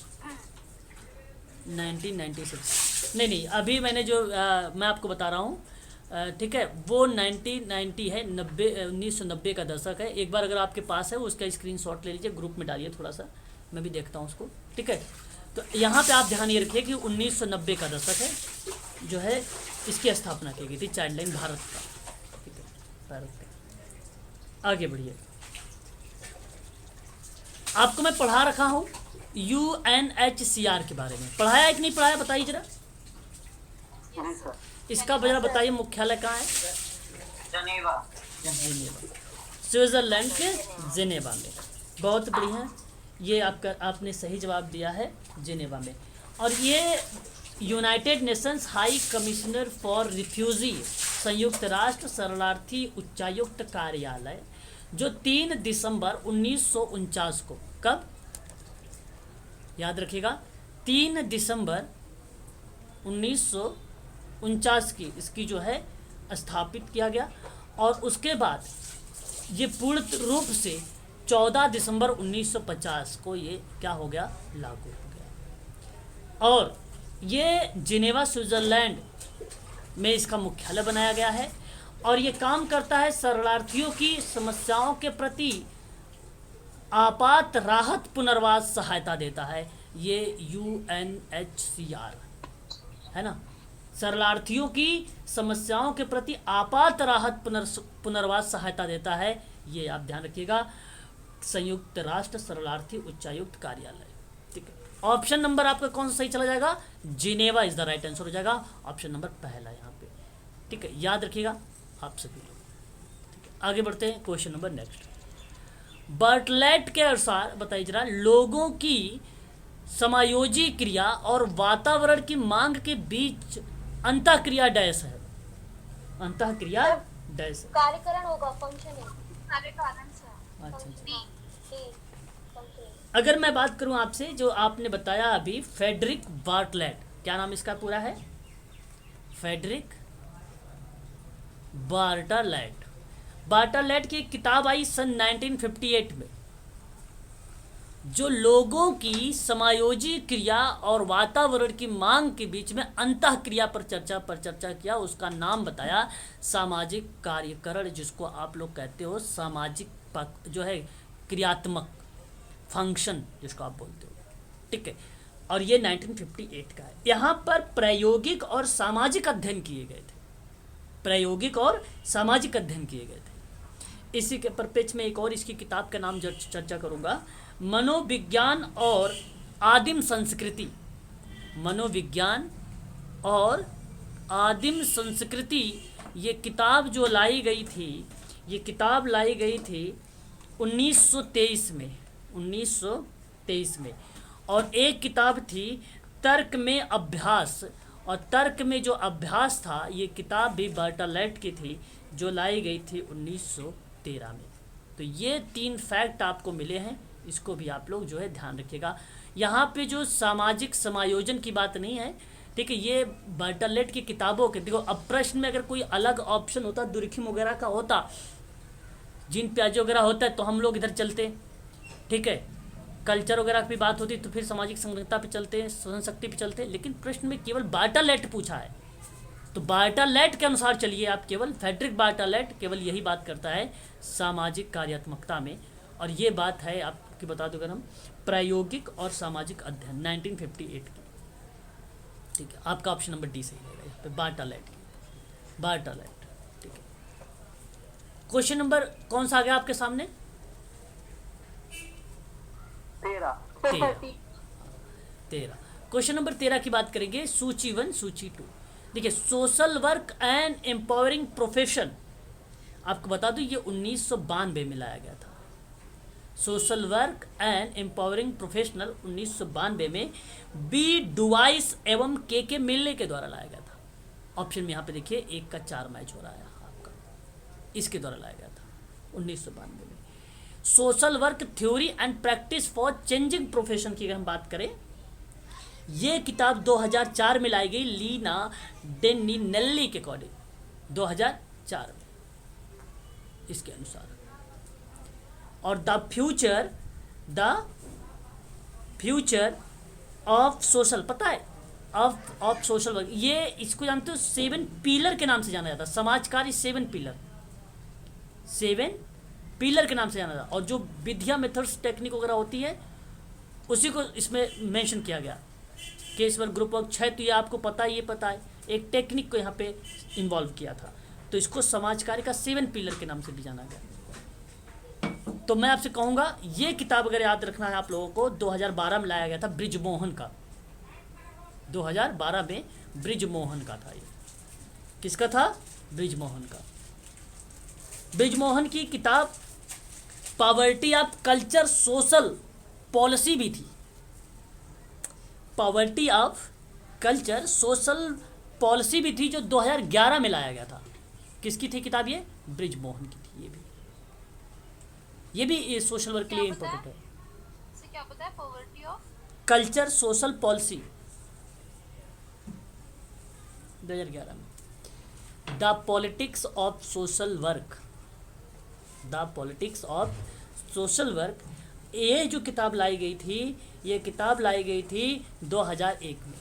1996 नहीं, अभी मैंने जो मैं आपको बता रहा हूँ, ठीक है, वो 1990 है, 1990 का दशक है। एक बार अगर आपके पास है उसका स्क्रीनशॉट ले लीजिए, ग्रुप में डालिए, थोड़ा सा मैं भी देखता हूँ उसको, ठीक है। तो यहाँ पे आप ध्यान ये रखिए कि 1990 का दशक है जो है इसकी स्थापना की गई थी चाइल्ड लाइन भारत का, ठीक है, भारत का। आगे बढ़िए, आपको मैं पढ़ा रखा हूँ UNHCR के बारे में। पढ़ाया है कि नहीं पढ़ाया, बताइए जरा। इसका जरा बताइए मुख्यालय कहाँ है? जनेवा। स्विट्जरलैंड के जिनेवा में। बहुत बढ़िया, ये आपने सही जवाब दिया है, जिनेवा में। और ये United Nations high commissioner for refugee, संयुक्त राष्ट्र शरणार्थी उच्चायुक्त कार्यालय, जो 3 दिसंबर 1949 को, कब याद रखिएगा, 3 दिसंबर 1949 की इसकी जो है स्थापित किया गया, और उसके बाद ये पूर्ण रूप से 14 दिसंबर 1950 को ये क्या हो गया, लागू हो गया। और ये जिनेवा स्विट्जरलैंड में इसका मुख्यालय बनाया गया है, और ये काम करता है शरणार्थियों की समस्याओं के प्रति आपात राहत पुनर्वास सहायता देता है। ये UNHCR है ना, शरणार्थियों की समस्याओं के प्रति आपात राहत पुनर्वास सहायता देता है। ये आप ध्यान रखिएगा। संयुक्त राष्ट्र शरणार्थी उच्चायुक्त कार्यालय। ठीक है, ऑप्शन नंबर आपका कौन सा सही चला जाएगा? Geneva is the right answer हो जाएगा, ऑप्शन नंबर पहला यहाँ पे। ठीक है, याद रखिएगा आप सभी लोग। ठीक है, आगे बढ़ते हैं, क्वेश्चन नंबर नेक्स्ट। बर्टलेट के अनुसार बताइए जरा, लोगों की समायोजी क्रिया और वातावरण की मांग के बीच अंतःक्रिया डैश है। अंतःक्रिया डैश है। कार्यकरण होगा, फंक्शन है। सारे कारण से अच्छा अच्छा। D function. अगर मैं बात करूं आपसे, जो आपने बताया अभी फेडरिक बार्टलेट, क्या नाम इसका पूरा है? Frederick Bartlett. बार्टलेट की एक किताब आई सन 1958 में, जो लोगों की समायोजी क्रिया और वातावरण की मांग के बीच में अंतःक्रिया पर चर्चा किया। उसका नाम बताया सामाजिक कार्यकरण, जिसको आप लोग कहते हो सामाजिक जो है क्रियात्मक फंक्शन, जिसको आप बोलते हो। ठीक है, और ये 1958 का है। यहाँ पर प्रायोगिक और सामाजिक अध्ययन किए गए थे। प्रायोगिक और सामाजिक अध्ययन किए गए थे। इसी के परिप्रेक्ष्य में एक और इसकी किताब का नाम चर्चा करूँगा, मनोविज्ञान और आदिम संस्कृति। मनोविज्ञान और आदिम संस्कृति, ये किताब जो लाई गई थी, ये किताब लाई गई थी 1923 में। 1923 में। और एक किताब थी तर्क में अभ्यास, और तर्क में जो अभ्यास था, ये किताब भी बार्टलेट की थी, जो लाई गई थी 1913 में। तो ये 3 फैक्ट आपको मिले हैं, इसको भी आप लोग जो है ध्यान रखिएगा। यहाँ पे जो सामाजिक समायोजन की बात नहीं है, ठीक है, ये बार्टलेट की किताबों के, देखो अब प्रश्न में अगर कोई अलग ऑप्शन होता, दुर्खिम वगैरह का होता, जिन प्याजे वगैरह होता है, तो हम लोग इधर चलते। ठीक है, कल्चर वगैरह की बात होती तो फिर सामाजिक संगठनता पे चलते हैं, स्वयं शक्ति पे चलते हैं, लेकिन प्रश्न में केवल बार्टलेट पूछा है, तो बार्टलेट के अनुसार चलिए आप। केवल फेडरिक बार्टलेट केवल यही बात करता है सामाजिक कार्यात्मकता में, और ये बात है आपकी बता दो, अगर हम प्रायोगिक और सामाजिक अध्ययन 1958 की। ठीक है, आपका ऑप्शन नंबर डी सही रहेगा यहाँ पे, बार्टलेट। बार्टलेट। ठीक है, क्वेश्चन नंबर कौन सा आ गया आपके सामने? 13। क्वेश्चन नंबर 13 की बात करेंगे, सूची 1 सूची 2। देखिए, social work and empowering profession, आपको बता दूं ये 1992 में लाया गया था। Social work and empowering professional 1992 में बी डुवाइस एवं के मिलने के द्वारा लाया गया था। ऑप्शन में यहाँ पे देखिए 1 का 4 मैच हो रहा है आपका, इसके द्वारा लाया गया था 1992 में। Social work theory and practice for changing profession की अगर हम बात करें, ये किताब 2004 में लाई गई लीना डेनिनेल्ली के अकॉर्डिंग, 2004 में इसके अनुसार। और द फ्यूचर ऑफ सोशल, पता है ऑफ सोशल वर्क, ये इसको जानते हो 7 पिलर के नाम से जाना जाता है। समाज कार्य 7 पिलर, 7 पिलर के नाम से जाना जाता है। और जो विधिया मेथड्स टेक्निक वगैरह होती है, उसी को इसमें मेंशन किया गया। केस वर्क, ग्रुप वर्क 6, तो ये आपको पता है, ये पता है, एक टेक्निक को यहाँ पे इन्वॉल्व किया था, तो इसको समाज कार्य का 7 पिलर के नाम से भी जाना गया। तो मैं आपसे कहूँगा, ये किताब अगर याद रखना है आप लोगों को, 2012 में लाया गया था, ब्रिजमोहन का। 2012 में ब्रिजमोहन का था ये। किसका था? ब्रिजमोहन का। ब्रिजमोहन की किताब poverty of culture social policy भी थी। Poverty of culture social policy भी थी, जो 2011 में लाया गया था। किसकी थी किताब ये? ब्रिजमोहन की थी। ये भी सोशल वर्क के लिए इम्पोर्टेंट है। इसे क्या पता है? Poverty of culture social policy 2011 में। The politics of social work, the politics of social work, ये जो किताब लाई गई थी, ये किताब लाई गई थी 2001 में।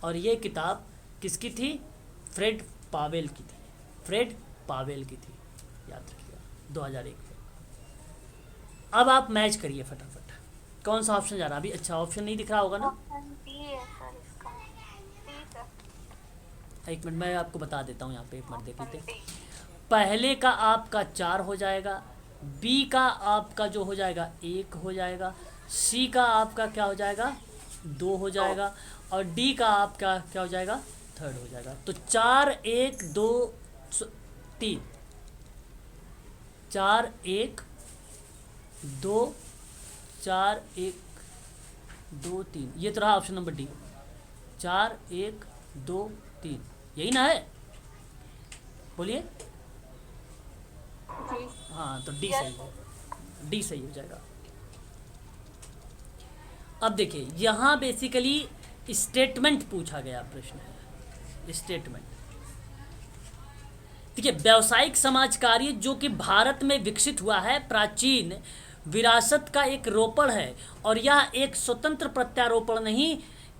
और ये किताब किसकी थी? फ्रेड पावेल की थी। फ्रेड पावेल की थी, याद रखिएगा, 2001 में। अब आप मैच करिए फटाफट, कौन सा ऑप्शन जा रहा है अभी? अच्छा, ऑप्शन नहीं दिख रहा होगा ना? ऑप्शन डी है सर इसका। D sir. एक मिनट मैं आपको बता देता हूँ यहाँ पे, एक मिनट देख लेते। पहले का आपका 4 हो जाएगा, बी का आपका जो हो जाएगा 1 हो जाएगा, सी का आपका क्या हो जाएगा 2 हो जाएगा, और डी का आपका क्या हो जाएगा 3rd हो जाएगा। तो 4 1 2 3, 4 1 2 4 1 2 3, ये तो रहा ऑप्शन नंबर डी। 4 1 2 3, यही ना है, बोलिए। हाँ तो डी सही है, डी सही हो जाएगा। अब देखिए यहाँ बेसिकली स्टेटमेंट पूछा गया प्रश्न है, स्टेटमेंट। देखिए व्यावसायिक समाज कार्य जो कि भारत में विकसित हुआ है प्राचीन विरासत का एक रोपण है, और यह एक स्वतंत्र प्रत्यारोपण नहीं,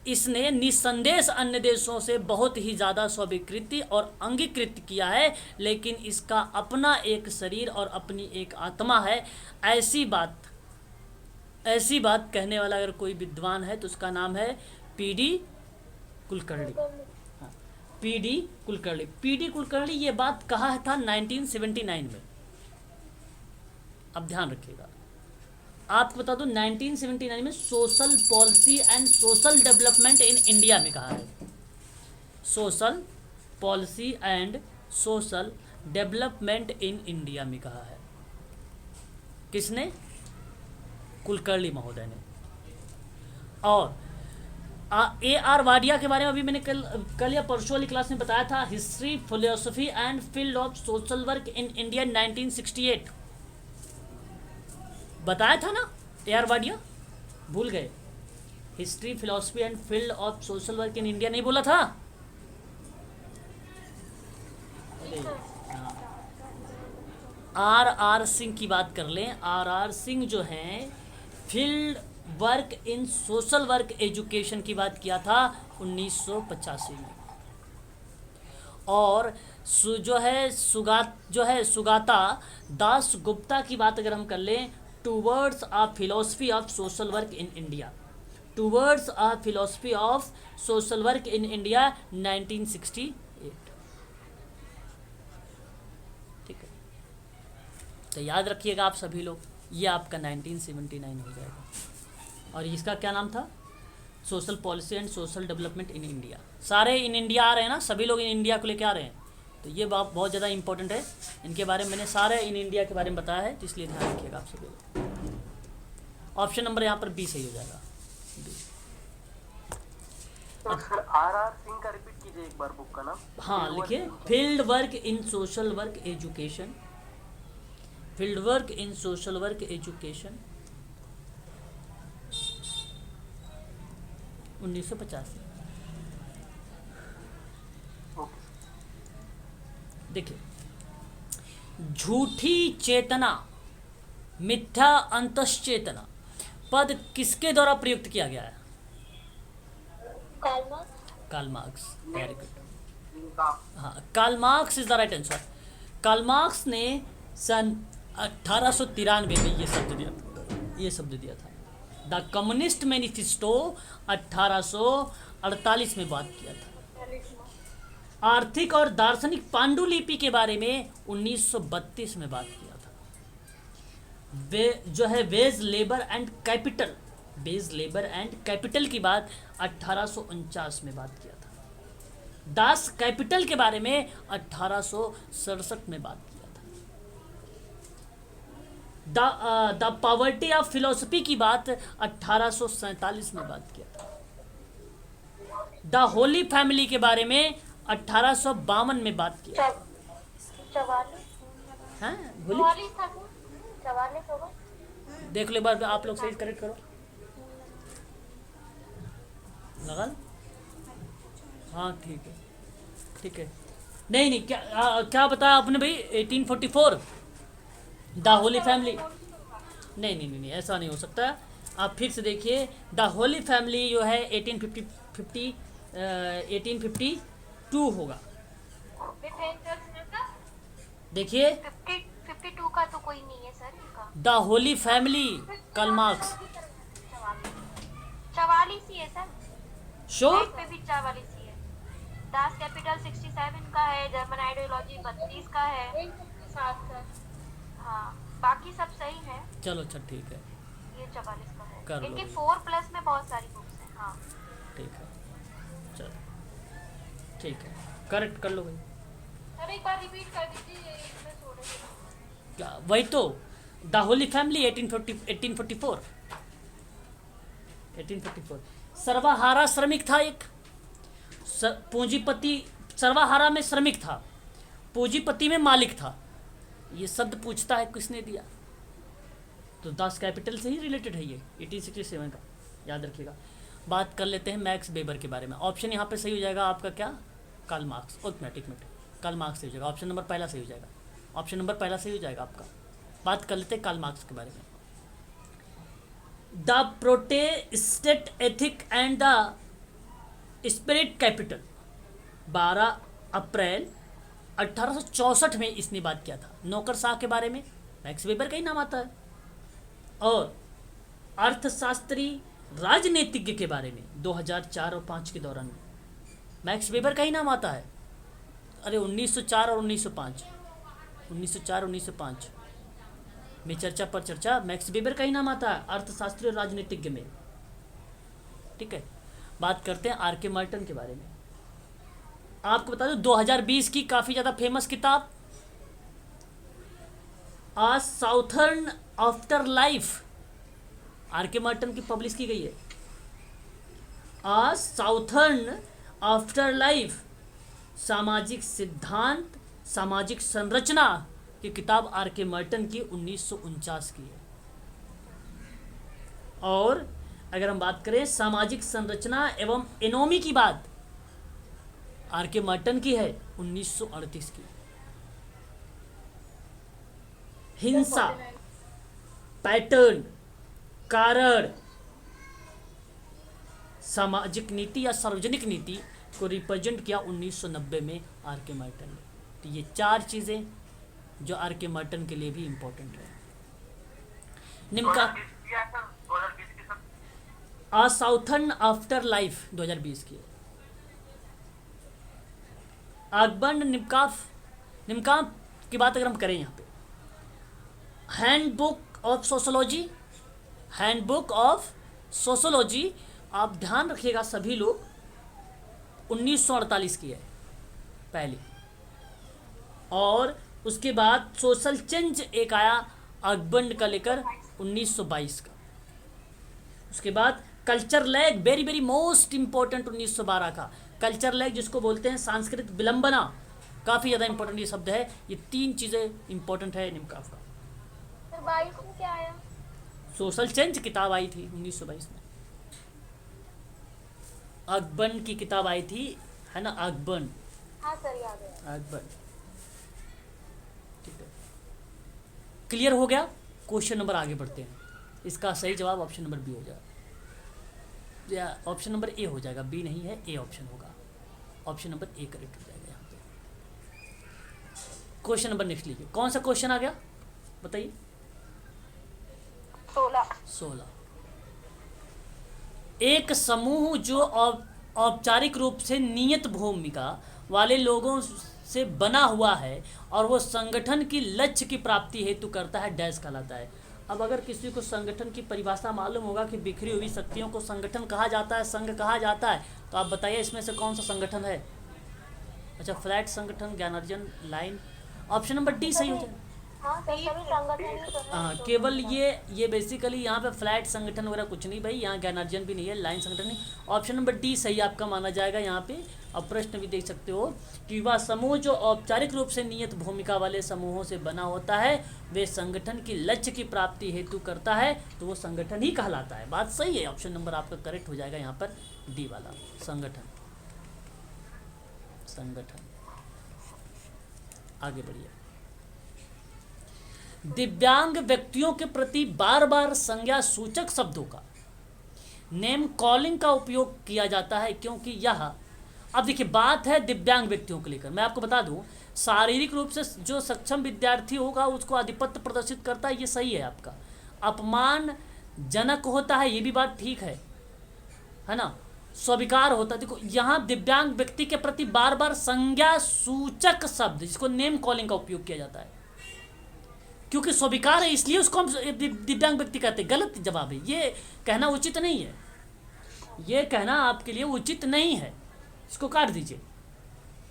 इसने निसंदेश अन्य देशों से बहुत ही ज़्यादा स्वीकृति और अंगीकृत किया है, लेकिन इसका अपना एक शरीर और अपनी एक आत्मा है। ऐसी बात कहने वाला अगर कोई विद्वान है तो उसका नाम है पीडी कुलकर्णी। हाँ, पीडी कुलकर्णी ये बात कहा था 1979 में। अब ध्यान रखिएगा, आपको बता दूं 1979 में social policy and social development in India में कहा है। Social policy and social development in India में कहा है। किसने? कुलकर्णी महोदय ने। और AR वाडिया के बारे में अभी मैंने कल या परसों वाली क्लास में बताया था, history philosophy and field of social work in India 1968 बताया था ना। AR वाडिया भूल गए? History philosophy and field of social work in India नहीं बोला था? RR सिंह की बात कर लें। RR सिंह जो हैं field work in social work education की बात किया था 1985 में। और सुगाता दास गुप्ता की बात अगर हम कर लें, towards a philosophy of social work in India, towards a philosophy of social work in India 1968। ठीक है, तो याद रखिएगा आप सभी लोग, ये आपका 1979 हो जाएगा। और इसका क्या नाम था? Social policy and social development in India. सारे इन इंडिया आ रहे हैं ना, सभी लोग इन इंडिया को लेके आ रहे हैं, तो ये बात बहुत ज़्यादा इंपॉर्टेंट है। इनके बारे में मैंने सारे इन इंडिया के बारे में बताया है, तो इसलिए ध्यान रखिएगा आप सभी लोग। ऑप्शन नंबर यहाँ पर बी सही हो जाएगा। RR सिंह का रिपीट कीजिए एक बार बुक का नाम। हाँ लिखिए, field work in social work education, field work in social work education 1985। देखिए, झूठी चेतना मिथ्या अंतश्चेतना पद किसके द्वारा प्रयुक्त किया गया है? Karl Marx. Very good. हाँ, Karl Marx is the right answer. Karl Marx ने सन 1893 में ये शब्द दिया था। द कम्युनिस्ट मैनिफेस्टो 1848 में बात किया था। आर्थिक और दार्शनिक पांडुलिपि के बारे में 1932 में बात किया था। वे जो है वेज लेबर एंड कैपिटल की बात 1849 में बात किया था। दास कैपिटल के बारे में 1867 में बात किया था। द पॉवर्टी ऑफ फिलोसफी की बात 1847 में बात किया था। द होली फैमिली के बारे में 1852 में बात किया। 44 हाँ, होगा। देख लो एक बार, आप लोग सही करेक्ट करो। लगा? हाँ ठीक है। नहीं क्या बताया आपने भाई? 1844 द होली फैमिली। नहीं, ऐसा नहीं हो सकता। आप फिर से देखिए, द होली फैमिली जो है 1852 होगा। देखिए 52 का तो कोई नहीं है सर इनका। The holy family Karl Marx. 44 ही है सर। श्योर? पे भी 44 ही है। दास कैपिटल 67 का है। जर्मन आइडियोलॉजी 32 का है। 7 का। हाँ, बाकी सब सही है। चलो अच्छा ठीक है, ये 44 का है। कर लो इनके भाई। 4+ में बहुत सारी बुक्स हैं। हाँ ठीक है, चलो ठीक है, करेक्ट कर लो भाई। सर एक बार रिपीट कर दीजिए, इसमें छोड़े क्या वही तो, द होली फैमिली 1844। सर्वहारा श्रमिक था एक, पूंजीपति, सर्वहारा में श्रमिक था, पूंजीपति में मालिक था। ये शब्द पूछता है किसने दिया, तो दास कैपिटल से ही रिलेटेड है ये 1867 का, याद रखिएगा। बात कर लेते हैं मैक्स वेबर के बारे में। ऑप्शन यहाँ पे सही हो जाएगा आपका क्या, कार्ल मार्क्स। एक मिनट, कार्ल मार्क्स सही हो जाएगा, ऑप्शन नंबर पहला सही हो जाएगा, ऑप्शन नंबर पहला सही हो जाएगा आपका। बात कर लेते हैं कार्ल मार्क्स के बारे में। The Protestant ethic and the spirit capital, 12 अप्रैल 1864 में इसने बात किया था। नौकरशाह के बारे में मैक्स वेबर का ही नाम आता है। और अर्थशास्त्री राजनीतिज्ञ के बारे में 2004 और 5 के दौरान में मैक्स वेबर का ही नाम आता है। अरे 1904 और 1905, 1904 1905 में चर्चा पर चर्चा मैक्स वेबर का ही नाम आता है अर्थशास्त्री और राजनीतिज्ञ में। ठीक है, बात करते हैं आर के मार्टन के बारे में। आपको बता दूं 2020 की काफ़ी ज़्यादा फेमस किताब आ साउथर्न आफ्टर लाइफ, आर के मार्टन की पब्लिश की गई है। आ साउथर्न आफ्टर लाइफ, सामाजिक सिद्धांत, सामाजिक संरचना की किताब आर के मार्टन की 1949 की है। और अगर हम बात करें सामाजिक संरचना एवं एनोमी की बात, आर के मार्टन की है 1938 की। हिंसा, पैटर्न, कारण, सामाजिक नीति या सार्वजनिक नीति को रिप्रेजेंट किया 1990 में आर के मार्टन ने। तो ये 4 चीज़ें जो आर के मार्टन के लिए भी इम्पोर्टेंट है। निम्का 2020 की सब आ साउथर्न आफ्टर लाइफ 2020 की है। अकबर निमकाफ की बात अगर हम करें यहाँ पे, handbook of sociology, handbook of sociology, आप ध्यान रखिएगा सभी लोग, 1948 की है पहली। और उसके बाद सोशल चेंज एक आया अकबर का लेकर 1922 का। उसके बाद culture lag, very very most important 1912 का कल्चर लैग, जिसको बोलते हैं सांस्कृतिक विलंबना, काफ़ी ज़्यादा इंपॉर्टेंट ये शब्द है। ये 3 चीज़ें इंपॉर्टेंट है निमकाफ का। सर 22 में क्या आया? सोशल चेंज किताब आई थी 1922 में, अकबर की किताब आई थी, है ना, अकबर, हाँ सर याद है। अकबर। ठीक है, क्लियर हो गया। क्वेश्चन नंबर आगे बढ़ते हैं। इसका सही जवाब ऑप्शन नंबर बी हो जाएगा, या ऑप्शन नंबर ए हो जाएगा, बी नहीं है, ए ऑप्शन होगा। ऑप्शन नंबर ए करेक्ट हो जाएगा यहाँ पे। क्वेश्चन नंबर नेक्स्ट लीजिए, कौन सा क्वेश्चन आ गया बताइए। 16। एक समूह जो औपचारिक रूप से नियत भूमिका वाले लोगों से बना हुआ है और वो संगठन की लक्ष्य की प्राप्ति हेतु करता है, डैश कहलाता है। अब अगर किसी को संगठन की परिभाषा मालूम होगा कि बिखरी हुई शक्तियों को संगठन कहा जाता है, संघ कहा जाता है, तो आप बताइए इसमें से कौन सा संगठन है। अच्छा, फ्लैट संगठन, ज्ञानार्जन लाइन, ऑप्शन नंबर डी सही हो जाए। हाँ सर सभी संगठन ही तो है। हाँ, केवल ये बेसिकली यहाँ पे फ्लैट संगठन वगैरह कुछ नहीं भाई, यहाँ ज्ञानार्जन भी नहीं है, लाइन संगठन नहीं। ऑप्शन नंबर डी सही आपका माना जाएगा यहाँ पे। अब प्रश्न भी देख सकते हो कि वह समूह जो औपचारिक रूप से नियत भूमिका वाले समूहों से बना होता है, वे संगठन की लक्ष्य की प्राप्ति हेतु करता है, तो वो संगठन ही कहलाता है। बात सही है, ऑप्शन नंबर आपका करेक्ट हो जाएगा यहाँ पर, डी वाला, संगठन। संगठन। आगे बढ़िए। दिव्यांग व्यक्तियों के प्रति बार बार संज्ञा सूचक शब्दों का, नेम कॉलिंग का उपयोग किया जाता है, क्योंकि यह, अब देखिए बात है दिव्यांग व्यक्तियों को लेकर। मैं आपको बता दूं, शारीरिक रूप से जो सक्षम विद्यार्थी होगा उसको आधिपत्य प्रदर्शित करता है, ये सही है आपका। अपमानजनक होता है, ये भी बात ठीक है ना, स्वीकार होता है। देखो यहाँ दिव्यांग व्यक्ति के प्रति बार बार संज्ञा सूचक शब्द, जिसको नेम कॉलिंग का उपयोग किया जाता है, क्योंकि स्वीकार है इसलिए उसको हम दिव्यांग व्यक्ति कहते हैं। गलत जवाब है, ये कहना उचित नहीं है, ये कहना आपके लिए उचित नहीं है। इसको काट दीजिए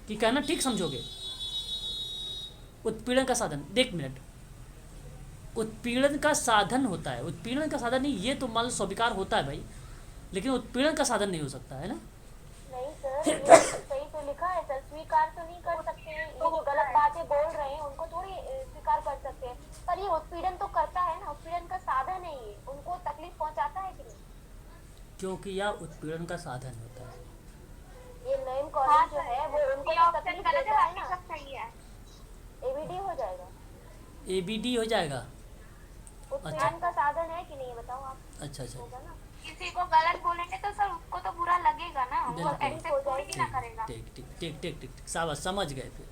कि कहना ठीक समझोगे। उत्पीड़न का साधन, देख मिनट, उत्पीड़न का साधन होता है, उत्पीड़न का साधन नहीं, ये तो मान लो स्वीकार होता है भाई, लेकिन उत्पीड़न का साधन नहीं हो सकता है ना। नहीं सर, ये सही तो लिखा है सर, स्वीकार तो नहीं कर सकते हैं, ये जो गलत बातें बोल रहे हैं उनको थोड़ी स्वीकार कर सकते हैं, पर ये उत्पीड़न तो करता है ना, उत्पीड़न का साधन है ये, उनको तकलीफ पहुंचाता है कि नहीं? क्योंकि यह उत्पीड़न का साधन होता है। ये नईम कॉलेज जो है वो उनको तो तकलीफ देता है ना, सही है। एबीडी हो जाएगा, एबीडी हो जाएगा। उत्पीड़न का साधन है कि नहीं, ये बताओ आप। अच्छा अच्छा, होगा ना, किसी को गलत बोलेंगे तो सर उसको तो बुरा लगेगा ना, वो बिल्कुल। एक्सेप्ट थोड़ी भी ना करेगा। ठीक ठीक ठीक ठीक ठीक ठीक, शाबाश, समझ गए फिर।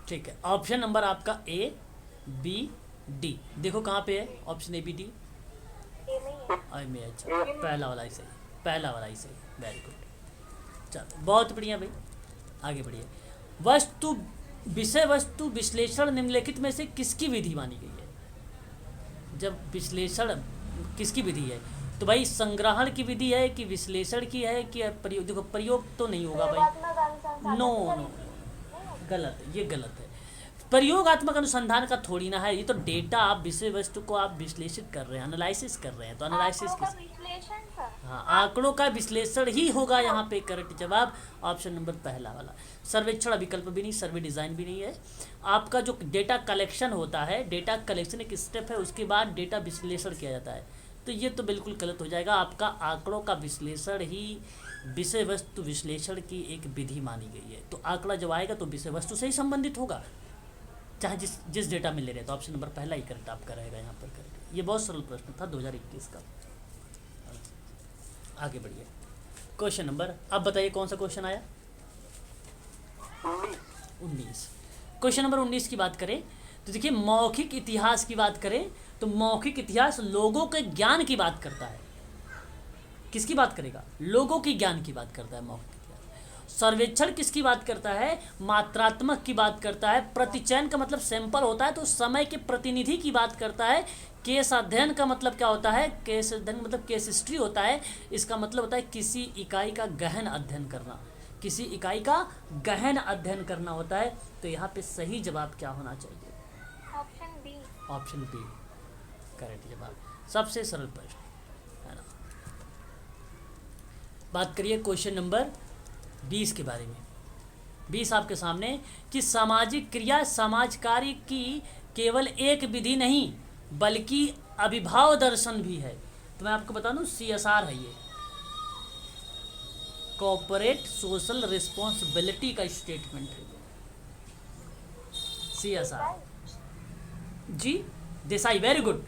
ठीक है, ऑप्शन नंबर आपका ए बी डी, देखो कहाँ पे है ऑप्शन ए बी डी, ये नहीं है। आई में। अच्छा, पहला वाला ही सही, पहला वाला ही सही, वेरी गुड। चलो बहुत बढ़िया भाई, आगे बढ़िए। वस्तु विषय वस्तु विश्लेषण निम्नलिखित में से किसकी विधि मानी गई है? जब विश्लेषण किसकी विधि है तो भाई संग्रहण की विधि है कि विश्लेषण की है कि प्रयोग? देखो प्रयोग तो नहीं होगा भाई, प्रयोगात्मक अनुसंधान नो की नो, नहीं, गलत है, ये गलत है। प्रयोगात्मक अनुसंधान का थोड़ी ना है, ये तो डेटा आप विषय वस्तु को आप विश्लेषित कर रहे हैं, एनालिसिस कर रहे हैं, तो एनालिसिस आंकड़ों का किस, विश्लेषण सर। हाँ आंकड़ों का विश्लेषण ही होगा यहाँ पे। करेक्ट जवाब ऑप्शन नंबर पहला वाला। सर्वेक्षण विकल्प भी नहीं, सर्वे डिज़ाइन भी नहीं है। आपका जो डेटा कलेक्शन होता है, डेटा कलेक्शन एक स्टेप है, उसके बाद डेटा विश्लेषण किया जाता है, तो ये तो बिल्कुल गलत हो जाएगा। आपका आंकड़ों का विश्लेषण ही विषय वस्तु विश्लेषण की एक विधि मानी गई है। तो आंकड़ा जब आएगा तो विषय वस्तु से ही संबंधित होगा, चाहे जिस डेटा में ले रहे हैं। तो ऑप्शन नंबर पहला ही करेक्ट आपका रहेगा यहाँ पर। करेक्ट, ये बहुत सरल प्रश्न था 2021 का। आगे बढ़िए, क्वेश्चन नंबर, अब बताइए कौन सा क्वेश्चन आया? 19। क्वेश्चन नंबर 19 की बात करें तो देखिए, मौखिक इतिहास की बात करें तो मौखिक इतिहास लोगों के ज्ञान की बात करता है। किसकी बात करेगा? लोगों की ज्ञान की बात करता है मौखिक इतिहास। सर्वेक्षण किसकी बात करता है? मात्रात्मक की बात करता है। प्रतिचयन का मतलब सैंपल होता है, तो समय के प्रतिनिधि की बात करता है। केस अध्ययन का मतलब क्या होता है? केस अध्ययन मतलब केस हिस्ट्री होता है। इसका मतलब होता है किसी इकाई का गहन अध्ययन करना, किसी इकाई का गहन अध्ययन करना होता है। तो यहाँ पे सही जवाब क्या होना चाहिए? Option B. Option B correct जवाब, सबसे सरल प्रश्न है ना। बात करिए क्वेश्चन नंबर 20 के बारे में। 20 आपके सामने कि सामाजिक क्रिया समाज कार्य की केवल एक विधि नहीं बल्कि अभिभाव दर्शन भी है। तो मैं आपको बता दूं, CSR है ये, कॉर्पोरेट सोशल रिस्पॉन्सिबिलिटी का स्टेटमेंट है CSR। जी Desai, very good,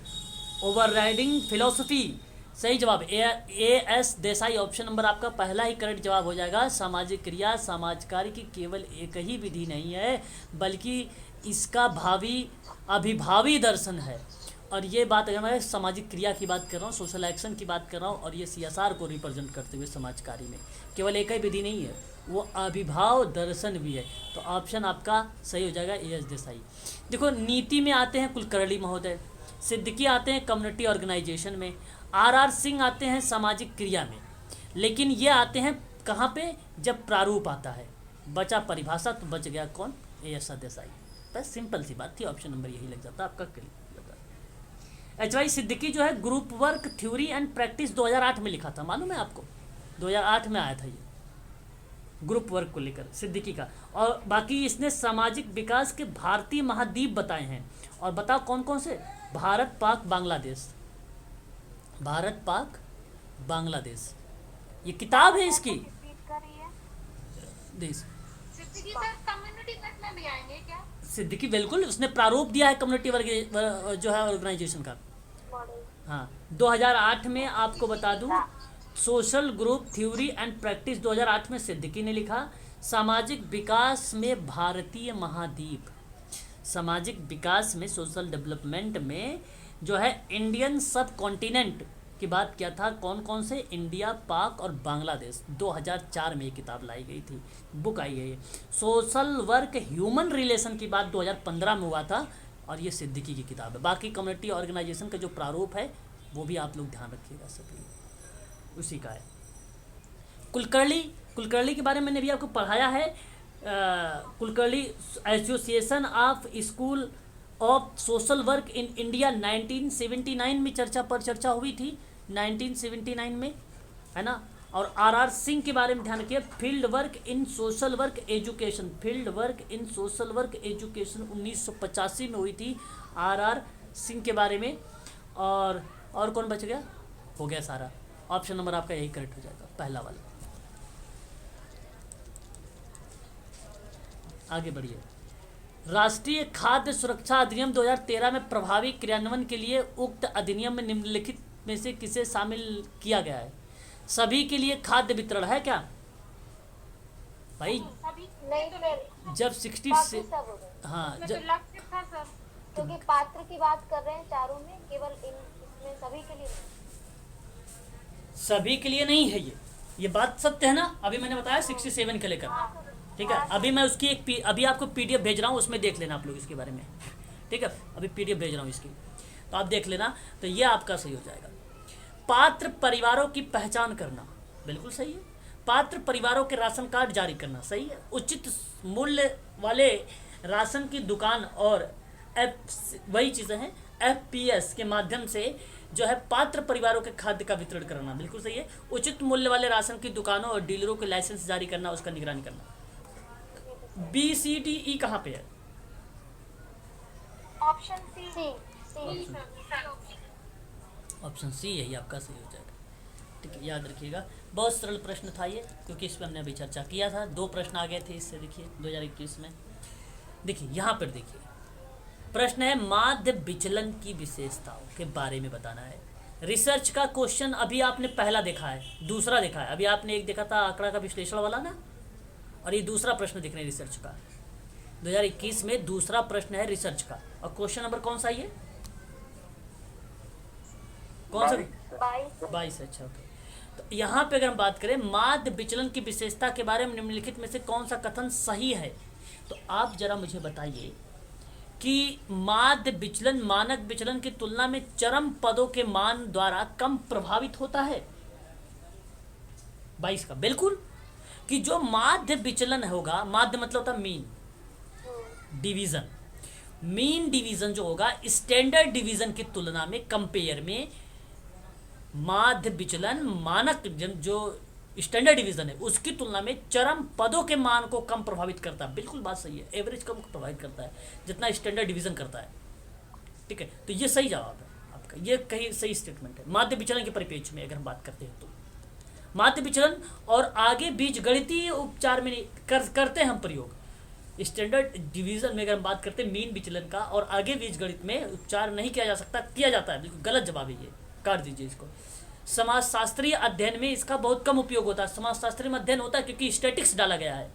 overriding philosophy, सही जवाब AS देसाई। ऑप्शन नंबर आपका पहला ही करेक्ट जवाब हो जाएगा। सामाजिक क्रिया समाज कार्य की केवल एक ही विधि नहीं है बल्कि इसका अभिभावी दर्शन है। और ये बात अगर मैं सामाजिक क्रिया की बात कर रहा हूँ, सोशल एक्शन की बात कर रहा हूँ, और ये CSR को रिप्रेजेंट करते हुए समाज कार्य में केवल एक ही विधि नहीं है, वो अभिभाव दर्शन भी है। तो ऑप्शन आपका सही हो जाएगा AS देसाई। देखो, नीति में आते हैं कुलकर्णी महोदय, सिद्दीकी आते हैं कम्युनिटी ऑर्गेनाइजेशन में, RR सिंह आते हैं सामाजिक क्रिया में, लेकिन ये आते हैं कहाँ पे? जब प्रारूप आता है। बचा परिभाषा, तो बच गया कौन? AS देसाई। बस सिंपल सी बात थी, ऑप्शन नंबर यही लग जाता आपका क्लियर। HY सिद्दीकी जो है group work theory and practice 2008 में लिखा था, मालूम है आपको? 2008 में आया था ये ग्रुप वर्क को लेकर सिद्दीकी का। और बाकी इसने सामाजिक विकास के भारतीय महाद्वीप बताए हैं। और बताओ कौन कौन से? भारत, पाक, बांग्लादेश। भारत, पाक, बांग्लादेश, ये किताब है इसकी। देश सिद्दीकी सर कम्युनिटी वर्क में भी आएंगे क्या? सिद्दीकी बिल्कुल, उसने प्रारूप दिया है कम्युनिटी वर्क जो है ऑर्गेनाइजेशन का। हाँ, 2008 में आपको बता दूं, social group theory and practice 2008 में सिद्दीकी ने लिखा। सामाजिक विकास में भारतीय महाद्वीप, सामाजिक विकास में सोशल डेवलपमेंट में जो है इंडियन सब कॉन्टिनेंट की बात किया था। कौन कौन से? इंडिया, पाक और बांग्लादेश। 2004 में ये किताब लाई गई थी, बुक आई गई है। सोशल वर्क ह्यूमन रिलेशन की बात 2015 में हुआ था, और ये सिद्दीकी की किताब है। बाकी कम्युनिटी ऑर्गेनाइजेशन का जो प्रारूप है वो भी आप लोग ध्यान रखिएगा सभी, उसी का है। कुलकर्णी के बारे में मैंने भी आपको पढ़ाया है। Kulkarni association of school of social work in India 1979 में चर्चा हुई थी, 1979 में, है ना। और आर सिंह के बारे में ध्यान रखिए, field work in social work education, 1985 में हुई थी आर सिंह के बारे में। और कौन बच गया? हो गया सारा। ऑप्शन नंबर आपका यही करेक्ट हो जाएगा, पहला वाला। आगे बढ़िए। राष्ट्रीय खाद्य सुरक्षा अधिनियम 2013 में प्रभावी क्रियान्वयन के लिए उक्त अधिनियम में निम्नलिखित में से किसे शामिल किया गया है? सभी के लिए खाद्य वितरण है क्या भाई? नहीं सर, जब 60 बाकी से, सब हो गए। हाँ, लक्ष्य था सर, क्योंकि पात्र की बात कर रहे हैं चारों में, केवल इसमें सभी के लिए नहीं। सभी के लिए नहीं है ये बात सत्य है ना। अभी मैंने बताया 67 के लेकर, ठीक है। अभी मैं उसकी अभी आपको पीडीएफ भेज रहा हूँ, उसमें देख लेना आप लोग इसके बारे में, ठीक है। अभी पीडीएफ भेज रहा हूँ इसकी, तो आप देख लेना, तो ये आपका सही हो जाएगा। पात्र परिवारों की पहचान करना, बिल्कुल सही है। पात्र परिवारों के राशन कार्ड जारी करना, सही है। उचित मूल्य वाले राशन की दुकान और वही चीज़ें हैं, एफपीएस के माध्यम से जो है पात्र परिवारों के खाद्य का वितरण करना, बिल्कुल सही है। उचित मूल्य वाले राशन की दुकानों और डीलरों के लाइसेंस जारी करना, उसका निगरानी करना। BCDE कहाँ पे है? Option C. ऑप्शन सी यही आपका सही हो जाएगा, ठीक है। याद रखिएगा, बहुत सरल प्रश्न था ये, क्योंकि इस पर हमने अभी चर्चा किया था। 2 प्रश्न आ गए थे इससे, देखिए 2021 में। देखिए यहाँ पर देखिए प्रश्न है, माध्य विचलन की विशेषताओं के बारे में बताना है। रिसर्च का क्वेश्चन अभी आपने पहला देखा है, दूसरा देखा है। अभी आपने एक देखा था आंकड़ा का विश्लेषण वाला ना, और ये दूसरा प्रश्न देख रहे हैं रिसर्च का। 2021 में दूसरा प्रश्न है रिसर्च का, और क्वेश्चन नंबर कौन सा ये? कौन सा? 22। अच्छा, ओके। तो यहाँ पे अगर हम बात करें माध्य विचलन की विशेषता के बारे में, निम्नलिखित में से कौन सा कथन सही है? तो आप जरा मुझे बताइए कि माध्य विचलन मानक विचलन की तुलना में चरम पदों के मान द्वारा कम प्रभावित होता है। 22 का बिल्कुल, कि जो माध्य विचलन होगा, माध्य मतलब होता है मीन डिवीजन, मीन डिवीजन जो होगा स्टैंडर्ड डिवीजन की तुलना में, कंपेयर में माध्य विचलन मानक जो स्टैंडर्ड डिवीजन है उसकी तुलना में चरम पदों के मान को कम प्रभावित करता है। बिल्कुल बात सही है, एवरेज कम प्रभावित करता है जितना स्टैंडर्ड डिवीजन करता है, ठीक है। तो ये सही जवाब है आपका, ये कहीं सही स्टेटमेंट है। माध्य विचलन के परिप्रेक्ष्य में अगर हम बात करते हैं तो माध्य विचलन और आगे बीज गणितीय उपचार में करते हैं हम प्रयोग। स्टैंडर्ड डिवीजन में अगर हम बात करते हैं मीन विचलन का, और आगे बीज गणित में उपचार नहीं किया जा सकता, किया जाता है। बिल्कुल गलत जवाब है ये, काट दीजिए इसको। समाजशास्त्रीय अध्ययन में इसका बहुत कम उपयोग होता है। समाजशास्त्री में अध्ययन होता है क्योंकि स्टैटिक्स डाला गया है,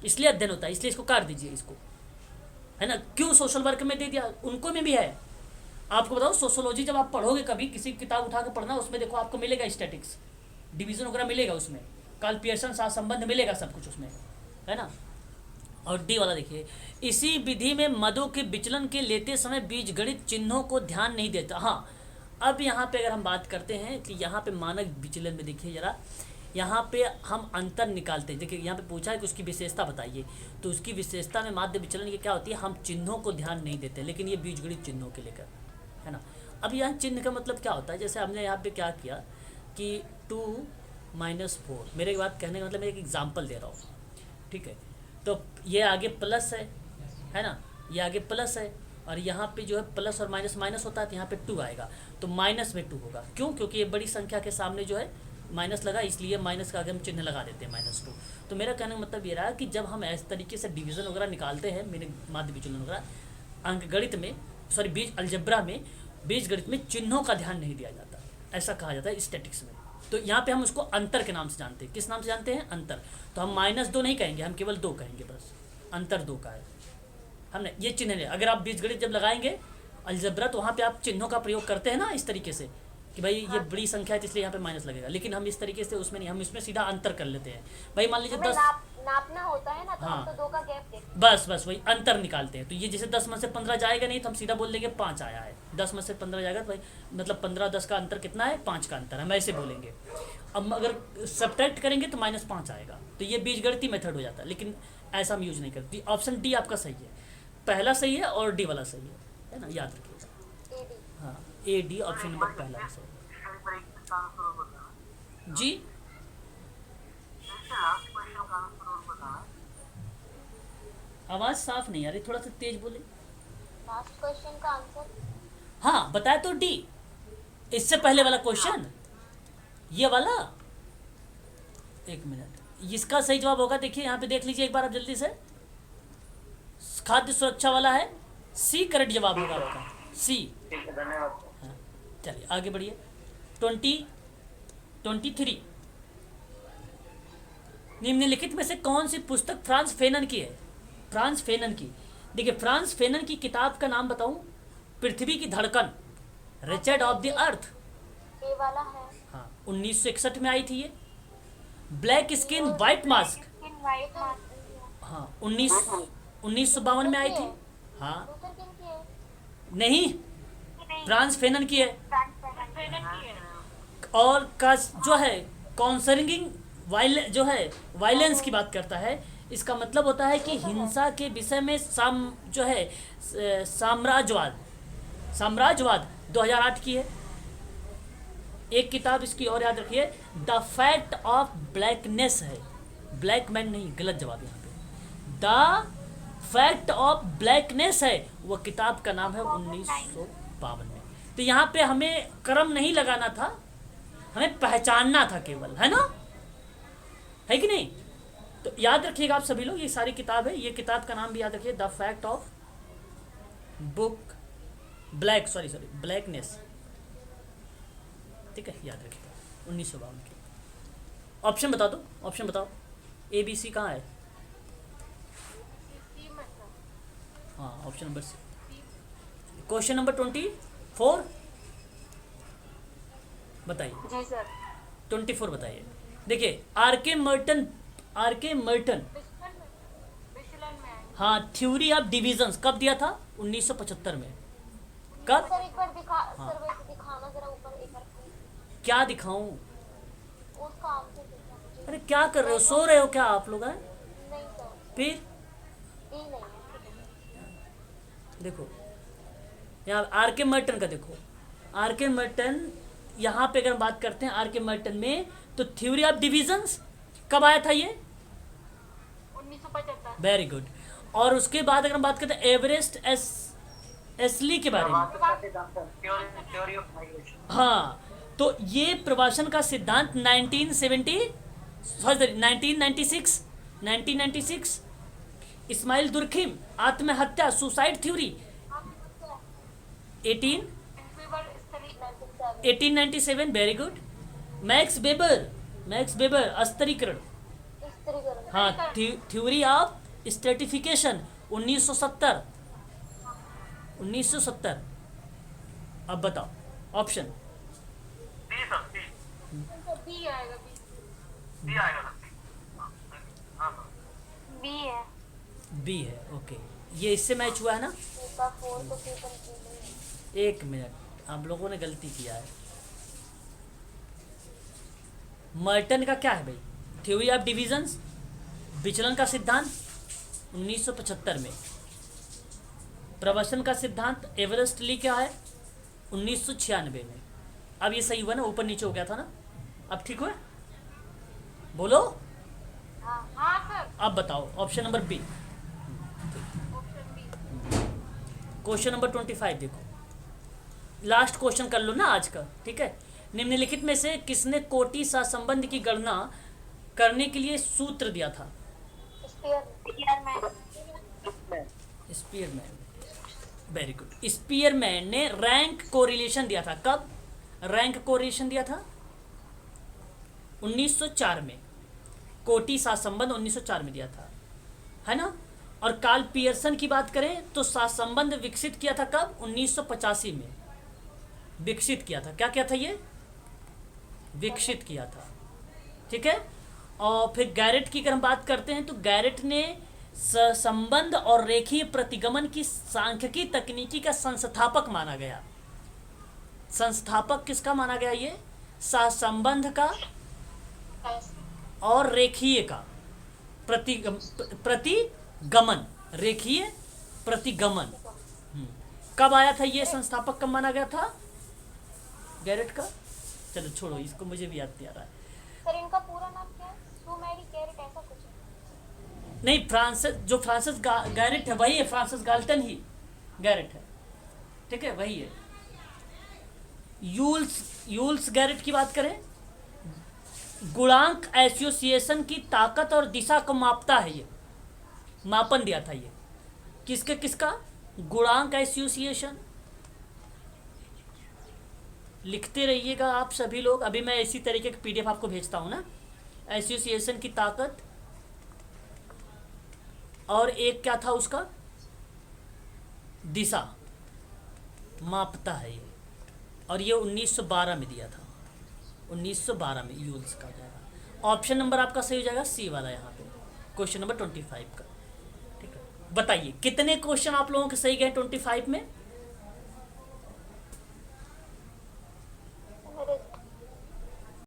इसलिए अध्ययन होता है, इसलिए इसको काट दीजिए इसको, है ना। क्यों सोशल वर्क में दे दिया, उनको में भी है। आपको बताओ सोशोलॉजी जब आप पढ़ोगे कभी, किसी किताब उठा के पढ़ना, उसमें देखो आपको मिलेगा स्टैटिक्स, डिवीजन वगैरह मिलेगा उसमें, कार्ल पियर्सन साथ संबंध मिलेगा, सब कुछ उसमें, है ना। और डी वाला देखिए, इसी विधि में मदों के विचलन के लेते समय बीजगणित चिन्हों को ध्यान नहीं देता। हाँ, अब यहाँ पे अगर हम बात करते हैं कि यहाँ पे मानक विचलन में देखिए जरा, यहाँ पे हम अंतर निकालते हैं। देखिए यहाँ पे पूछा है कि उसकी विशेषता बताइए, तो उसकी विशेषता में माध्य विचलन की क्या होती है, हम चिन्हों को ध्यान नहीं देते, लेकिन ये बीजगणित चिन्हों के लेकर, है ना। अब यहाँ चिन्ह का मतलब क्या होता है, जैसे हमने यहाँ पे क्या किया कि 2 - 4, मेरे बात कहने का मतलब मैं एक एग्जाम्पल दे रहा हूँ, ठीक है। तो ये आगे प्लस है ना, ये आगे प्लस है, और यहाँ पे जो है प्लस और माइनस माइनस होता है, तो यहाँ पे 2 आएगा, तो माइनस में 2 होगा। क्यों? क्योंकि ये बड़ी संख्या के सामने जो है माइनस लगा, इसलिए माइनस का आगे हम चिन्ह लगा देते हैं -2। तो मेरा कहने का मतलब ये रहा कि जब हम इस तरीके से डिवीज़न वगैरह निकालते हैं, मेरे माध्य विचलन वगैरह अंकगणित में, सॉरी बीज अलजेब्रा में, बीज गणित में चिन्हों का ध्यान नहीं दिया जाता, ऐसा कहा जाता है स्टैटिक्स में। तो यहाँ पे हम उसको अंतर के नाम से जानते हैं। किस नाम से जानते हैं? अंतर। तो हम -2 नहीं कहेंगे, हम केवल 2 कहेंगे, बस अंतर 2 का है। हमने ये चिन्ह है, अगर आप बीजगणित जब लगाएंगे अलजेब्रा, तो वहाँ पे आप चिन्हों का प्रयोग करते हैं ना इस तरीके से कि भाई ये बड़ी संख्या है, इसलिए यहाँ पे माइनस लगेगा, लेकिन हम इस तरीके से उसमें नहीं, हम इसमें सीधा अंतर कर लेते हैं। भाई मान लीजिए 10, नापना होता है ना, तो हाँ। हम तो 2 का गैप देखते हैं। बस वही अंतर निकालते हैं। तो ये जैसे 10 में से 15 जाएगा नहीं तो हम सीधा बोल देंगे 5 आया है। 10 में से 15 जाएगा तो भाई मतलब 15-10 का अंतर कितना है, 5 का अंतर, हम ऐसे बोलेंगे। अब अगर सब्ट्रैक्ट करेंगे तो -5 आएगा। तो ये बीजगणितीय मेथड हो जाता है, लेकिन ऐसा हम यूज नहीं करते। ऑप्शन डी आपका सही है, पहला सही है और डी वाला सही है ना, याद रखिएगा। एडी। हाँ, ए डी ऑप्शन नंबर पहला है सही। का आंसर और बताना। जी इससे लास्ट क्वेश्चन का आंसर और बताना। आवाज़ साफ नहीं आ रही, थोड़ा सा तेज बोले। लास्ट क्वेश्चन का आंसर हाँ बताया तो डी, इससे पहले वाला क्वेश्चन ये वाला। एक मिनट, इसका सही जवाब होगा, देखिए यहाँ पे देख लीजिए एक बार आप जल्दी से, खाद्य सुरक्षा वाला है, सी करेक्ट जवाब होगा आपका, सी। ठीक है, धन्यवाद। हाँ, चलिए आगे बढ़िए। 23 निम्नलिखित में से कौन सी पुस्तक फ्रांस फेनन की है? फ्रांस फेनन की, देखिए फ्रांस फेनन की किताब का नाम बताऊं, पृथ्वी की धड़कन, रिचर्ड ऑफ द अर्थ। ए वाला है। हाँ, 1961 में आई थी ये। Black skin white mask, skin white mask. हाँ 1952 में आई थी। हाँ लूथर किंग की है। नहीं, फ्रांस फेनन की है। फ्रेंडन की है। और का जो है कॉन्सर्निंग जो है वायलेंस की बात करता है। इसका मतलब होता है कि हिंसा के विषय में जो है साम्राज्यवाद 2008 की है। एक किताब इसकी और याद रखिए, द फैक्ट ऑफ ब्लैकनेस है, ब्लैक मैन नहीं, गलत जवाब यहाँ पे। द फैक्ट ऑफ ब्लैकनेस है, वो किताब का नाम है 1952 में। तो यहाँ पे हमें क्रम नहीं लगाना था, हमें पहचानना था केवल, है ना, है कि नहीं? तो याद रखिएगा आप सभी लोग, ये सारी किताब है, ये किताब का नाम भी याद रखिए, द फैक्ट ऑफ ब्लैकनेस, ठीक है, याद रखिएगा, 1952 की। ऑप्शन बता दो, ऑप्शन बताओ, ए बी सी कहाँ है? हाँ, option number C. Question number 24 बताइए। जी सर। 24 बताइए। देखिए आर के मर्टन, विचलन में हाँ, थ्योरी ऑफ डिविजन्स कब दिया था? 1975 में। कब? सर एक बार दिखा, हाँ। सर वैसे दिखाना जरा ऊपर एक बार क्या दिखाऊं? उसका आंसर दिखा मुझे। अरे क्या कर रहे हो, सो रहे हो क्या आप लोग हैं? नहीं सर, फिर डी नहीं है। देखो यहाँ आर के मर्टन का देखो, आर के मर्टन यहाँ पे अगर हम बात करते हैं आर के मर्टन में, तो थ्योरी ऑफ डिविजन्स कब आया था ये? 1975। Very good. और उसके बाद अगर हम बात करते हैं एवरेस्ट एसली के बारे में, थ्योरी ऑफ माइग्रेशन। हाँ, तो ये प्रवासन का सिद्धांत 1996 इस्माइल दुर्खिम आत्महत्या suicide theory 1897, very good. Max Weber अस्तरीकरण, स्त्रीकरण। हाँ, थ्योरी ऑफ स्ट्रेटिफिकेशन 1970। अब बताओ option. D sir, D. B आएगा, डी आएगा सर, डी। हाँ सर। बी है। बी है, ओके। ये इससे मैच हुआ है ना? इसका 4 तो फिर कंफ्यूजन। एक मिनट, आप लोगों ने गलती किया है। मर्टन का क्या है भाई? थ्योरी ऑफ डिविजन्स, विचलन का सिद्धांत 1975 में। प्रवसन का सिद्धांत एवरेस्ट ली क्या है? 1996 में। अब ये सही हुआ ना, ऊपर नीचे हो गया था ना, अब ठीक हुआ? बोलो, हाँ सर। अब बताओ option number B. Option B. Question number 25 देखो, लास्ट क्वेश्चन कर लो ना आज का, ठीक है। निम्नलिखित में से किसने कोटि सहसंबंध की गणना करने के लिए सूत्र दिया था? Spearman, very good. स्पीयरमैन ने रैंक कोरिलेशन दिया था। कब रैंक कोरिलेशन दिया था? 1904 में। कोटि सहसंबंध 1904 में दिया था, है ना। और कार्ल पियर्सन की बात करें तो सहसंबंध विकसित किया था कब? 1985 में विकसित किया था। क्या किया था? ये विकसित किया था, ठीक है। और फिर गैरेट की अगर हम बात करते हैं तो गैरेट ने संबंध और रेखीय प्रतिगमन की सांख्यिकी तकनीकी का संस्थापक माना गया। संस्थापक किसका माना गया? ये सहसंबंध का और रेखीय का प्रतिगमन, रेखीय प्रतिगमन। कब आया था ये संस्थापक, कब माना गया था गैरेट का? चलो छोड़ो इसको, मुझे भी याद नहीं आ रहा है। सर इनका पूरा नाम क्या है? सू मैरी गैरेट ऐसा कुछ है? नहीं, फ्रांसिस गैरेट है वही है, फ्रांसिस गाल्टन ही गैरेट है, ठीक है, वही है। यूल्स गैरेट की बात करें, गुणांक एसोसिएशन की ताकत और दिशा को मापता है, ये मापन दिया था ये किसका? गुणांक एसोसिएशन। लिखते रहिएगा आप सभी लोग, अभी मैं इसी तरीके का पीडीएफ आपको भेजता हूं ना। एसोसिएशन की ताकत और एक क्या था उसका? दिशा मापता है ये, और ये 1912 में दिया था, 1912 में यूल्स का जाएगा। ऑप्शन नंबर आपका सही हो जाएगा सी वाला यहाँ पे, क्वेश्चन नंबर 25 का। ठीक है, बताइए कितने क्वेश्चन आप लोगों के सही गए 25 में?